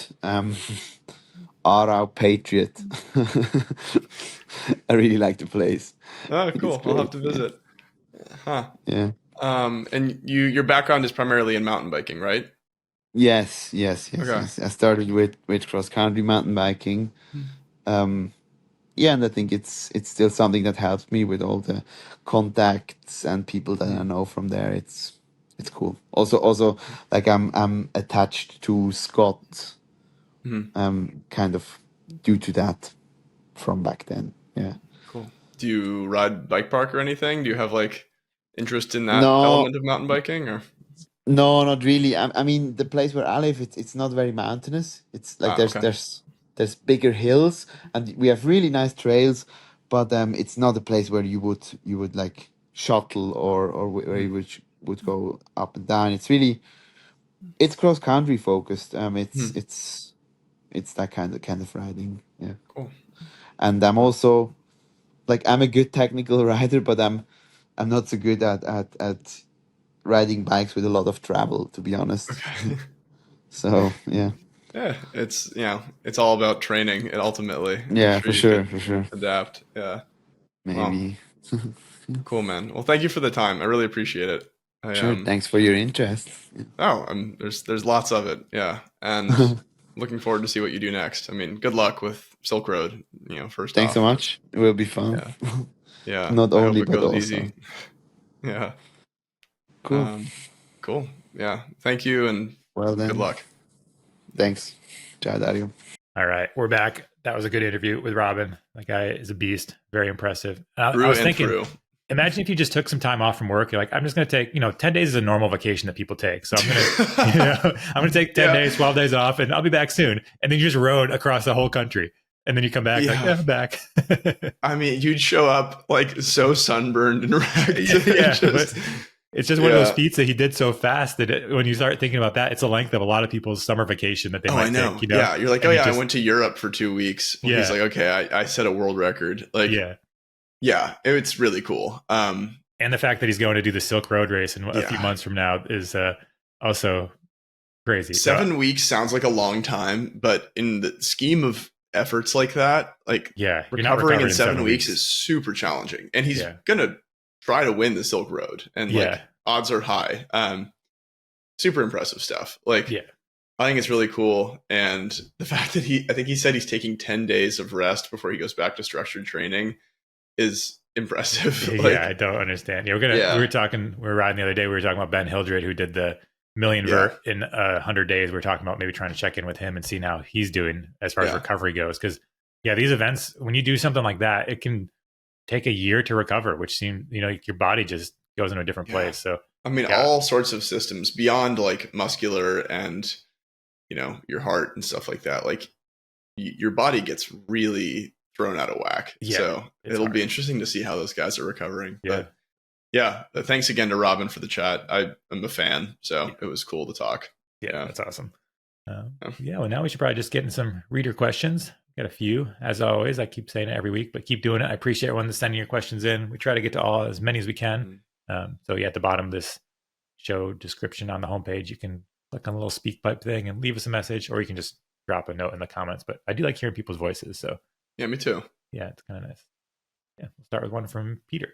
Aarau patriot. I really like the place. Oh, I think it's cool. I'll have great. to Yeah, visit. Huh. yeah. And your background is primarily in mountain biking, right? Yes, yes, yes, Okay. yes. I started with cross country mountain biking. Um, yeah, and I think it's still something that helps me with all the contacts and people that I Mhm. know from there. It's cool. Also, like I'm attached to Scott, Mhm. kind of due to that from back then. Yeah. Cool. Do you ride bike park or anything? Do you have like interest in that No, element of mountain biking or? no, not really. I mean, the place where I live, it's not very mountainous. It's like Ah, okay. there's bigger hills, and we have really nice trails, but it's not a place where you would like shuttle or where you Mhm. would go up and down. It's cross country focused. Mhm. It's that kind of riding. Yeah, Cool. and I'm also like I'm a good technical rider, but I'm not so good at riding bikes with a lot of travel, to be honest. Okay. So yeah, Yeah, it's it's all about training and ultimately I'm yeah, sure for you sure, can for sure. adapt. Yeah. Well, Maybe. cool, man. Well, thank you for the time. I really appreciate it. I Sure. Thanks for your interest. there's lots of it. Yeah. And looking forward to see what you do next. I mean, good luck with Silk Road, first Thanks so off. much. It will be fun. Yeah. Yeah. Not I hope only, it but goes also. easy. Yeah. Cool. Um, cool. Yeah. Thank you and Well good then, luck. thanks. Ciao, Dario. All right, we're back. That was a good interview with Robin. That guy is a beast. Very impressive. I Through was and thinking, through. imagine if you just took some time off from work. You're like, I'm just going to take, 10 days is a normal vacation that people take. So I'm going to, I'm going to take 10 Yeah. days, 12 days off, and I'll be back soon. And then you just rode across the whole country. And then you come back like, Yeah. yeah, I'm back. I mean, you'd show up like so sunburned and wrecked. Yeah, but Just it's just one of those yeah. feats that he did so fast that when you start thinking about that, it's the length of a lot of people's summer vacation that they Oh, I might take, know. Yeah. You're like, oh and you yeah, I just, went to Europe for 2 weeks. Well, he's yeah, like, okay, I set a world record. Like, yeah. yeah, it's really cool. And the fact that he's going to do the Silk Road race in a few Yeah. months from now is also crazy. No, 7 weeks sounds like a long time, but in the scheme of efforts like that, like yeah, you're not recovering in recovered in 7 7 weeks is weeks. super challenging. And he's Yeah, gonna try to win the Silk Road, and yeah, like odds are high. Super impressive stuff. Like yeah, I think it's really cool. And the fact that I think he said he's taking 10 days of rest before he goes back to structured training is impressive. yeah. I Like, don't understand. Yeah, yeah, we were riding the other day. We were talking about Ben Hildred, who did the million yeah, vert in 100 days. We were talking about maybe trying to check in with him and seeing how he's doing as far as yeah, recovery goes. Because yeah, these events, when you do something like that, it can take a year to recover, which seems your body just goes in a different yeah. place. So I mean, yeah, all sorts of systems beyond like muscular and, your heart and stuff like that. Like your body gets really thrown out of whack. yeah, So it's it'll be hard. interesting to see how those guys are recovering. Yeah. But yeah, thanks again to Robin for the chat. I am a fan. So it was cool to talk. Yeah, Yeah. that's awesome. Yeah. Yeah, well, now we should probably just get in some reader questions. Got a few, as always. I keep saying it every week, but keep doing it. I appreciate everyone that's sending your questions in. We try to get to as many as we can. Mhm. So yeah, at the bottom of this show description on the homepage, you can click on the little speak pipe thing and leave us a message, or you can just drop a note in the comments. But I do like hearing people's voices, so Yeah, me too. yeah, it's kind of nice. Yeah, we'll start with one from Peter.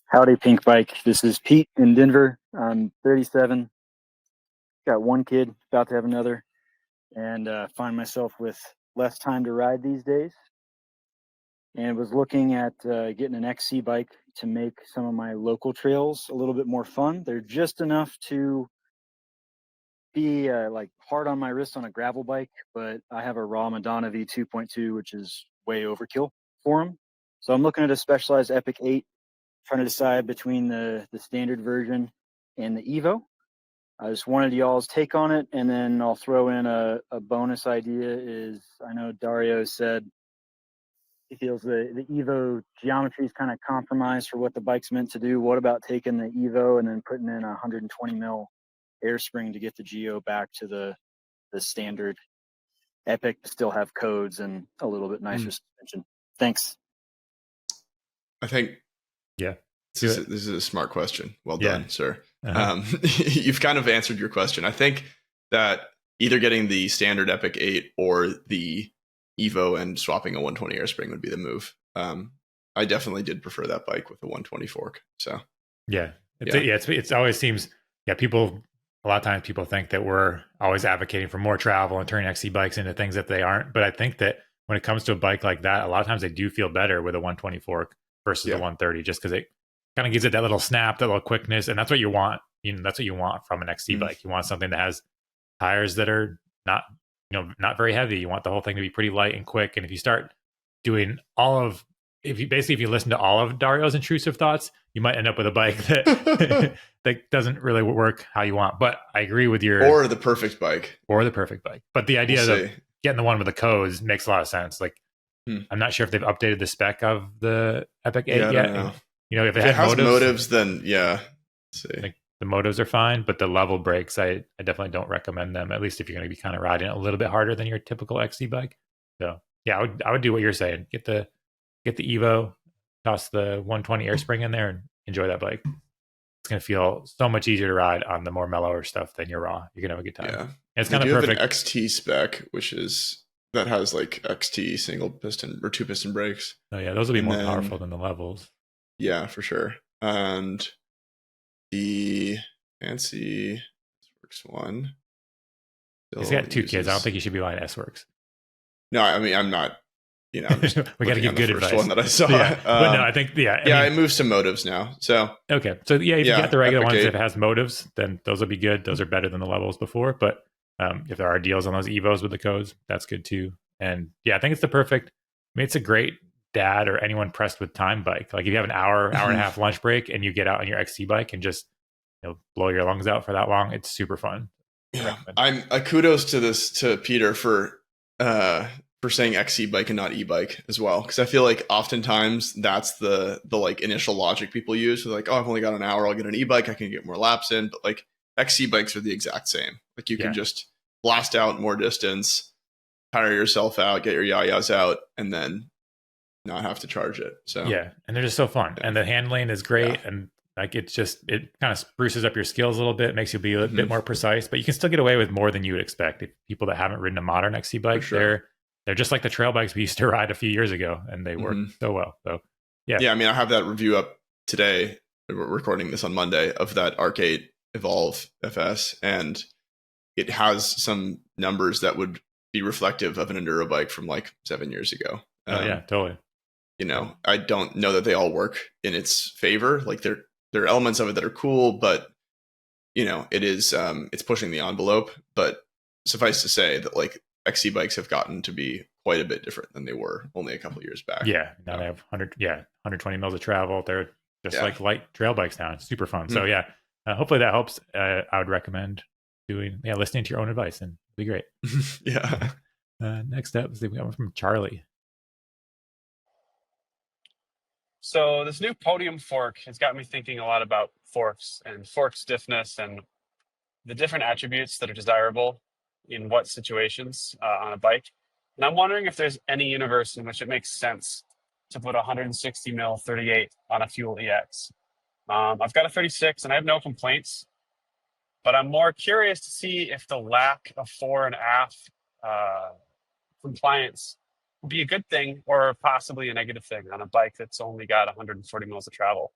Howdy, Pinkbike. This is Pete in Denver. I'm 37. Got one kid, about to have another, and find myself with less time to ride these days. And was looking at getting an XC bike to make some of my local trails a little bit more fun. They're just enough to be like hard on my wrist on a gravel bike, but I have a raw Madonna V2.2, which is way overkill for them. So I'm looking at a Specialized Epic 8, trying to decide between the standard version and the Evo. I just wanted y'all's take on it, and then I'll throw in a bonus idea is I know Dario said he feels the Evo geometry is kind of compromised for what the bike's meant to do. What about taking the Evo and then putting in a 120 mil air spring to get the Geo back to the standard epic to still have codes and a little bit nicer suspension? Thanks. I think Yeah. this is a smart question. Well Yeah. done, sir. Uh-huh. You've kind of answered your question. I think that either getting the standard Epic 8 or the Evo and swapping a 120 air spring would be the move. I definitely did prefer that bike with the 120 fork. So Yeah. It's always seems, people, a lot of times people think that we're always advocating for more travel and turning XC bikes into things that they aren't. But I think that when it comes to a bike like that, a lot of times they do feel better with a 120 fork versus the 130, just because it kind of gives it that little snap, that little quickness. And that's what you want. That's what you want from an XC bike. You want something that has tires that are not very heavy. You want the whole thing to be pretty light and quick. And if you start doing if you listen to all of Dario's intrusive thoughts, you might end up with a bike that that doesn't really work how you want. But I agree with or the perfect bike. But the idea of getting the one with the codes makes a lot of sense. Like, I'm not sure if they've updated the spec of the Epic 8 yet. And, if it has motives, then like the motives are fine, but the level brakes, I definitely don't recommend them. At least if you're going to be kind of riding a little bit harder than your typical XC bike. So yeah, I would do what you're saying. Get the Evo, toss the 120 air spring in there, and enjoy that bike. It's going to feel so much easier to ride on the more mellower stuff than your raw. You're going to have a good time. Yeah, and it's kind of perfect. Have an XT spec, that has like XT single piston or 2-piston brakes. Oh yeah, those will be more powerful than the levels. Yeah, for sure. And the fancy S-Works one. He's got 2 kids. I don't think you should be buying S-Works. No, I mean, I'm not. We got to give good advice. One that I saw. Yeah. But no, I think it moves to motives now. So okay, so if you get the regular ones, if it has motives, then those will be good. Those are better than the levels before. But if there are deals on those Evos with the codes, that's good too. And I think it's the perfect. I mean, it's a great dad or anyone pressed with time bike. Like if you have an hour and a half lunch break and you get out on your XC bike and just blow your lungs out for that long, it's super fun. Yeah, I'm kudos to Peter for saying XC bike and not e-bike as well, because I feel like oftentimes that's the like initial logic people use. So like, oh, I've only got an hour, I'll get an e-bike, I can get more laps in. But like XC bikes are the exact same. Like you can just blast out more distance, tire yourself out, get your yayas out, and then not have to charge it. So yeah, and they're just so fun, and the handling is great, and like it kind of spruces up your skills a little bit, makes you be a bit more precise, but you can still get away with more than you would expect. If people that haven't ridden a modern XC bike, they're just like the trail bikes we used to ride a few years ago, and they work so well. So yeah. I mean, I have that review up today. We're recording this on Monday of that Arc 8 Evolve FS, and it has some numbers that would be reflective of an enduro bike from like 7 years ago. Yeah, totally. I don't know that they all work in its favor. Like there are elements of it that are cool, but it is it's pushing the envelope. But suffice to say that like XC bikes have gotten to be quite a bit different than they were only a couple of years back. Yeah, now they have 120 miles of travel. They're just like light trail bikes now. It's super fun. So yeah, hopefully that helps. I would recommend listening to your own advice, and it'd be great. Yeah. Next up, we got one from Charlie. So this new podium fork has got me thinking a lot about forks and fork stiffness and the different attributes that are desirable in what situations on a bike. And I'm wondering if there's any universe in which it makes sense to put a 160 mil 38 on a Fuel EX. I've got a 36 and I have no complaints, but I'm more curious to see if the lack of fore and aft compliance would be a good thing or possibly a negative thing on a bike that's only got 140 miles of travel.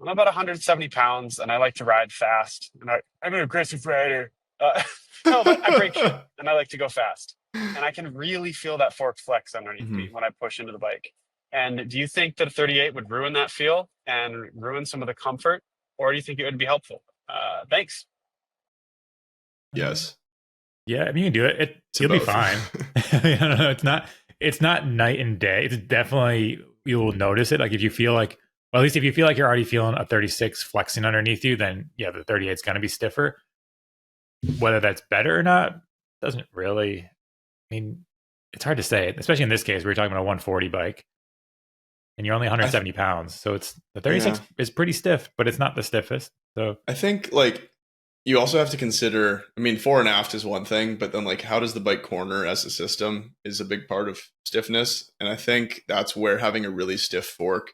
I'm about 170 pounds and I like to ride fast, and I'm an aggressive rider. No, but I break shit and I like to go fast. And I can really feel that fork flex underneath me when I push into the bike. And do you think that a 38 would ruin that feel and ruin some of the comfort? Or do you think it would be helpful? Thanks. Yes. Yeah, I mean, you can do it. You'll be fine. It's not night and day. It's definitely, you will notice it. Like if you feel like, well, at least if you feel like you're already feeling a 36 flexing underneath you, then yeah, the 38 is going to be stiffer. Whether that's better or not doesn't really, I mean, it's hard to say, especially in this case, we're talking about a 140 bike and you're only 170 pounds. So it's the 36 is pretty stiff, but it's not the stiffest. So I think like you also have to consider, I mean, fore and aft is one thing, but then like how does the bike corner as a system is a big part of stiffness. And I think that's where having a really stiff fork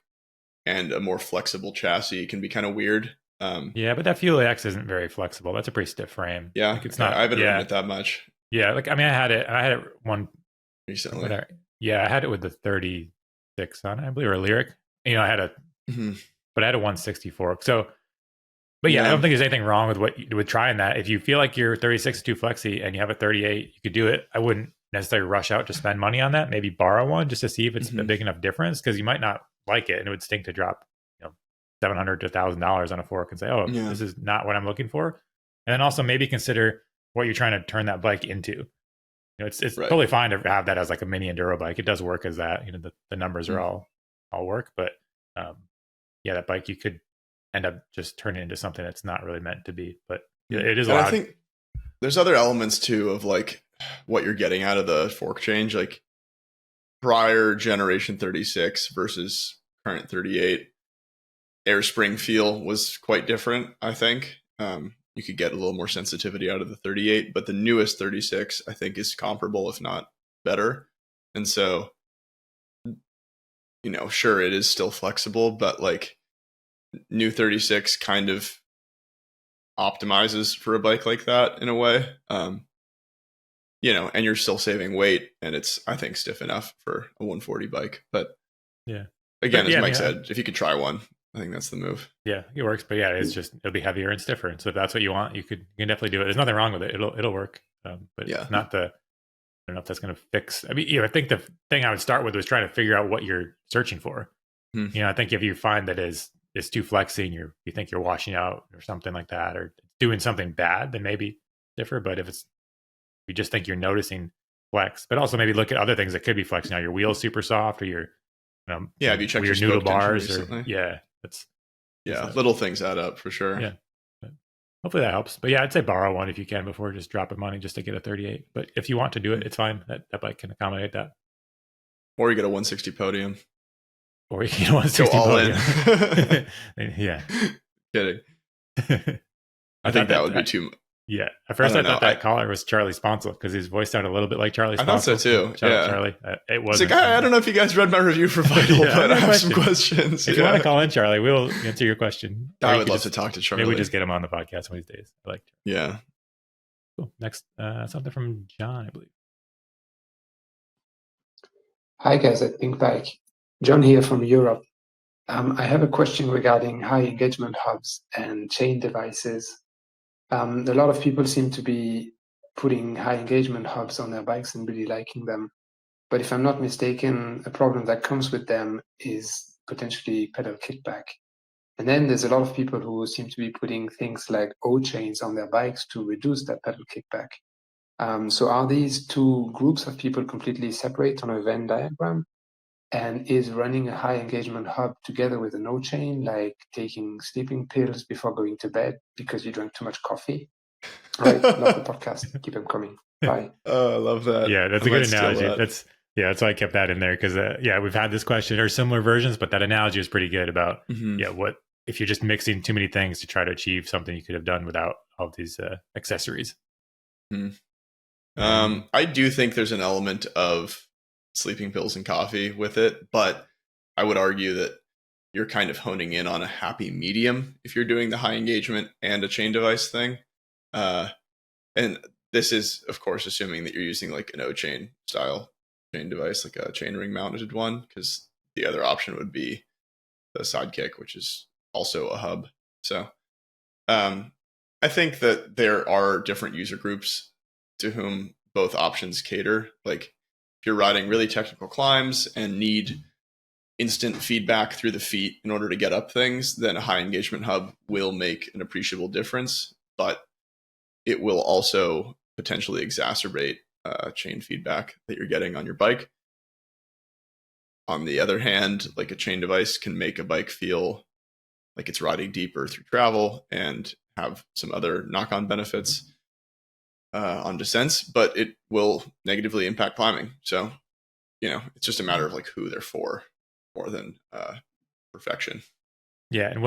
and a more flexible chassis can be kind of weird. Yeah, but that Fuel X isn't very flexible. That's a pretty stiff frame. Yeah, like it's not. I haven't ridden Yeah, it that much yeah. Like I mean, I had it one. recently. Yeah, I had it with the 36 on it, I believe, or a Lyric. You know, I had a, Mhm. but I had a 160 fork. So, but yeah, I Yeah. don't think there's anything wrong with trying that. If you feel like your 36 is too flexy and you have a 38, you could do it. I wouldn't necessarily rush out to spend money on that. Maybe borrow one just to see if it's a Mhm. big enough difference, because you might not like it and it would stink to drop, $700 to $1,000 on a fork and say, oh, Yeah. this is not what I'm looking for. And then also maybe consider what you're trying to turn that bike into. It's Right. totally fine to have that as like a mini enduro bike. It does work as that. The numbers are all work, but yeah, that bike you could end up just turning into something that's not really meant to be. But it is And allowed. I think there's other elements too of like what you're getting out of the fork change, like prior generation 36 versus current 38. Air spring feel was quite different, I think. You could get a little more sensitivity out of the 38, but the newest 36, I think, is comparable, if not better. And so, sure, it is still flexible, but like new 36 kind of optimizes for a bike like that in a way. And you're still saving weight, and it's, I think, stiff enough for a 140 bike. But Yeah. again, But as yeah, Mike said, if you could try one, I think that's the move. Yeah, it works. But yeah, it'll be heavier and stiffer. And so if that's what you want, you can definitely do it. There's nothing wrong with it. It'll work. But Yeah. it's not I don't know if that's going to fix. I mean, I think the thing I would start with was trying to figure out what you're searching for. I think if you find that it's too flexy and you think you're washing out or something like that, or doing something bad, then maybe differ. But if you just think you're noticing flex, but also maybe look at other things that could be flexing. Your wheel's super soft, or your Have you checked weird your noodle spoke tension bars, recently? or that's Little things add up for sure. Yeah. But hopefully that helps. But yeah, I'd say borrow one if you can before just dropping money just to get a 38. But if you want to do it, it's fine. That bike can accommodate that. Or you get a 160 podium. Or you can 160 Go all podium. Yeah. Kidding. I think that would be too much. Yeah. At first I don't thought know. that caller was Charlie Sponsel because his voice sounded a little bit like Charlie Sponsel. I thought so too. Shout out Yeah. Charlie. It It's wasn't. like, I don't know if you guys read my review for Vital, Yeah, but I have some question. questions. If you want to call in, Charlie, we'll answer your question. Or I you would could love to talk to Charlie. Maybe we just get him on the podcast one of these days. I like Charlie. Yeah. Cool. Next, something from John, I believe. Hi guys at Pinkbike. John here from Europe. I have a question regarding high engagement hubs and chain devices. A lot of people seem to be putting high engagement hubs on their bikes and really liking them. But if I'm not mistaken, a problem that comes with them is potentially pedal kickback. And then there's a lot of people who seem to be putting things like O chains on their bikes to reduce that pedal kickback. So are these two groups of people completely separate on a Venn diagram? And is running a high engagement hub together with a no chain like taking sleeping pills before going to bed because you drank too much coffee? All right, love the podcast. Keep them coming. Bye. Oh, I love that. Yeah, that's I a good might steal analogy. that. That's why I kept that in there because we've had this question or similar versions, but that analogy is pretty good about Mhm. what if you're just mixing too many things to try to achieve something you could have done without all these accessories. I do think there's an element of sleeping pills and coffee with it, but I would argue that you're kind of honing in on a happy medium if you're doing the high engagement and a chain device thing. And this is, of course, assuming that you're using like an O-chain style chain device, like a chain ring mounted one, because the other option would be the Sidekick, which is also a hub. So I think that there are different user groups to whom both options cater. Like if you're riding really technical climbs and need instant feedback through the feet in order to get up things, then a high engagement hub will make an appreciable difference, but it will also potentially exacerbate chain feedback that you're getting on your bike. On the other hand, like a chain device can make a bike feel like it's riding deeper through travel and have some other knock-on benefits on descents, but it will negatively impact climbing. So, it's just a matter of like who they're for more than perfection. Yeah, and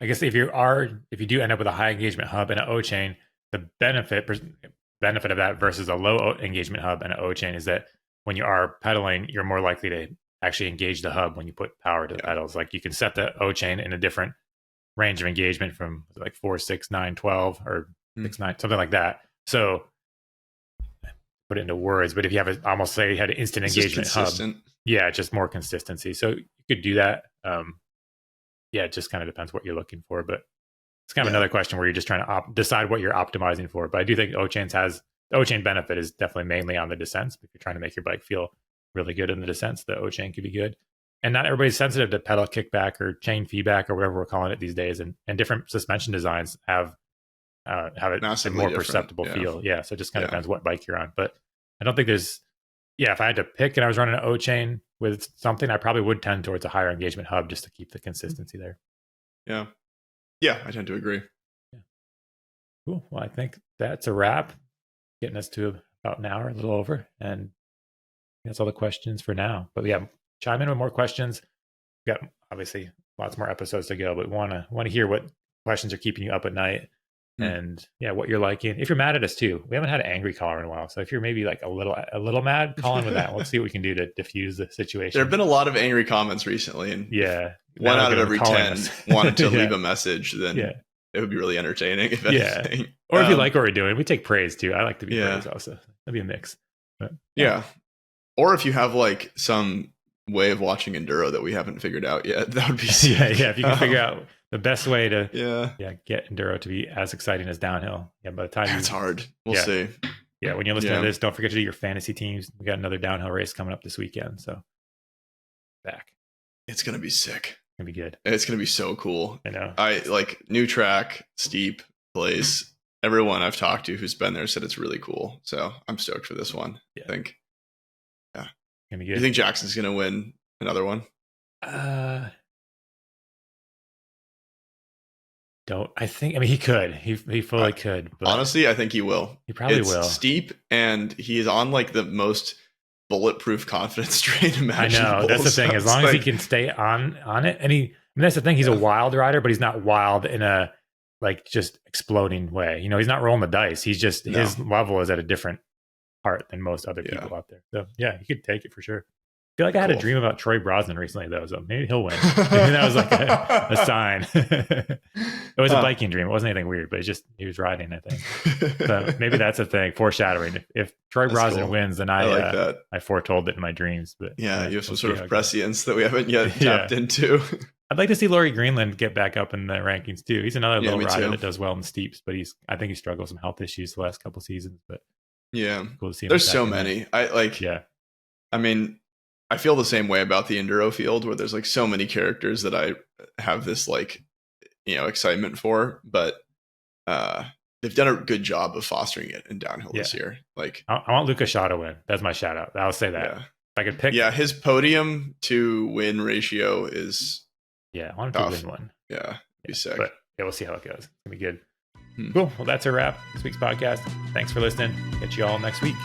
I I guess if you do end up with a high engagement hub and an O chain, the benefit of that versus a low engagement hub and an O chain is that when you are pedaling, you're more likely to actually engage the hub when you put power to the pedals. Like you can set the O chain in a different range of engagement from like 4, 6, 9, 12, or 6, 9, something like that. So put it into words, but if you have almost say you had an instant engagement hub, just more consistency. So you could do that. It just kind of depends what you're looking for, but it's kind of another question where you're just trying to decide what you're optimizing for. But I do think the O-chain benefit is definitely mainly on the descents. If you're trying to make your bike feel really good in the descents, the O-chain could be good. And not everybody's sensitive to pedal kickback or chain feedback or whatever we're calling it these days. And different suspension designs have a more perceptible feel. Yeah. So it just kind of depends what bike you're on. But I don't think there's, if I had to pick and I was running an O-chain with something, I probably would tend towards a higher engagement hub just to keep the consistency there. Yeah. Yeah, I tend to agree. Yeah. Cool. Well, I think that's a wrap. Getting us to about an hour, a little over. And that's all the questions for now. But chime in with more questions. We've got obviously lots more episodes to go, but want to hear what questions are keeping you up at night. And what you're liking. If you're mad at us too, we haven't had an angry caller in a while. So if you're maybe like a little mad, call in with that. Let's see what we can do to diffuse the situation. There have been a lot of angry comments recently, and one out of every 10 wanted to leave a message. Then it would be really entertaining. If anything. Or if you like what we're doing, we take praise too. I like to be praised also. That'd be a mix. But, or if you have like some way of watching Enduro that we haven't figured out yet, that would be sick. If you can figure out the best way to get Enduro to be as exciting as downhill. By the time it's hard. We'll see. When you're listening to this, don't forget to do your fantasy teams. We got another downhill race coming up this weekend. So back. It's gonna be sick. It's gonna be good. It's gonna be so cool. I know. I like new track, steep place. Everyone I've talked to who's been there said it's really cool. So I'm stoked for this one. I think. Yeah. Gonna be good. You think Jackson's gonna win another one? He could. He fully could. But honestly, I think he will. He probably will. Steep, and he's on like the most bulletproof confidence train imaginable. I know. That's the thing. As long as he can stay on it, and that's the thing. He's a wild rider, but he's not wild in a like just exploding way. He's not rolling the dice. He's just his level is at a different part than most other people out there. So he could take it for sure. I feel like I had a dream about Troy Brosnan recently, though, so maybe he'll win. Maybe that was like a sign. It was a biking dream. It wasn't anything weird, but he was riding, I think. So maybe that's a thing, foreshadowing. If Troy Brosnan wins, then I foretold it in my dreams. But you have some sort of prescience that we haven't yet tapped into. I'd like to see Laurie Greenland get back up in the rankings, too. He's another little rider that does well in steeps, but I think he struggled with some health issues the last couple seasons. But cool to see him. There's so many. I mean, I feel the same way about the Enduro field, where there's like so many characters that I have this like, excitement for, but they've done a good job of fostering it in downhill this year. Like I want Luca Shaw to win. That's my shout out. I'll say that. If I could pick. His podium to win ratio is I want him to win one. It'd be sick. But we'll see how it goes. It's gonna be good. Cool. Well, that's a wrap. This week's podcast. Thanks for listening. Catch you all next week.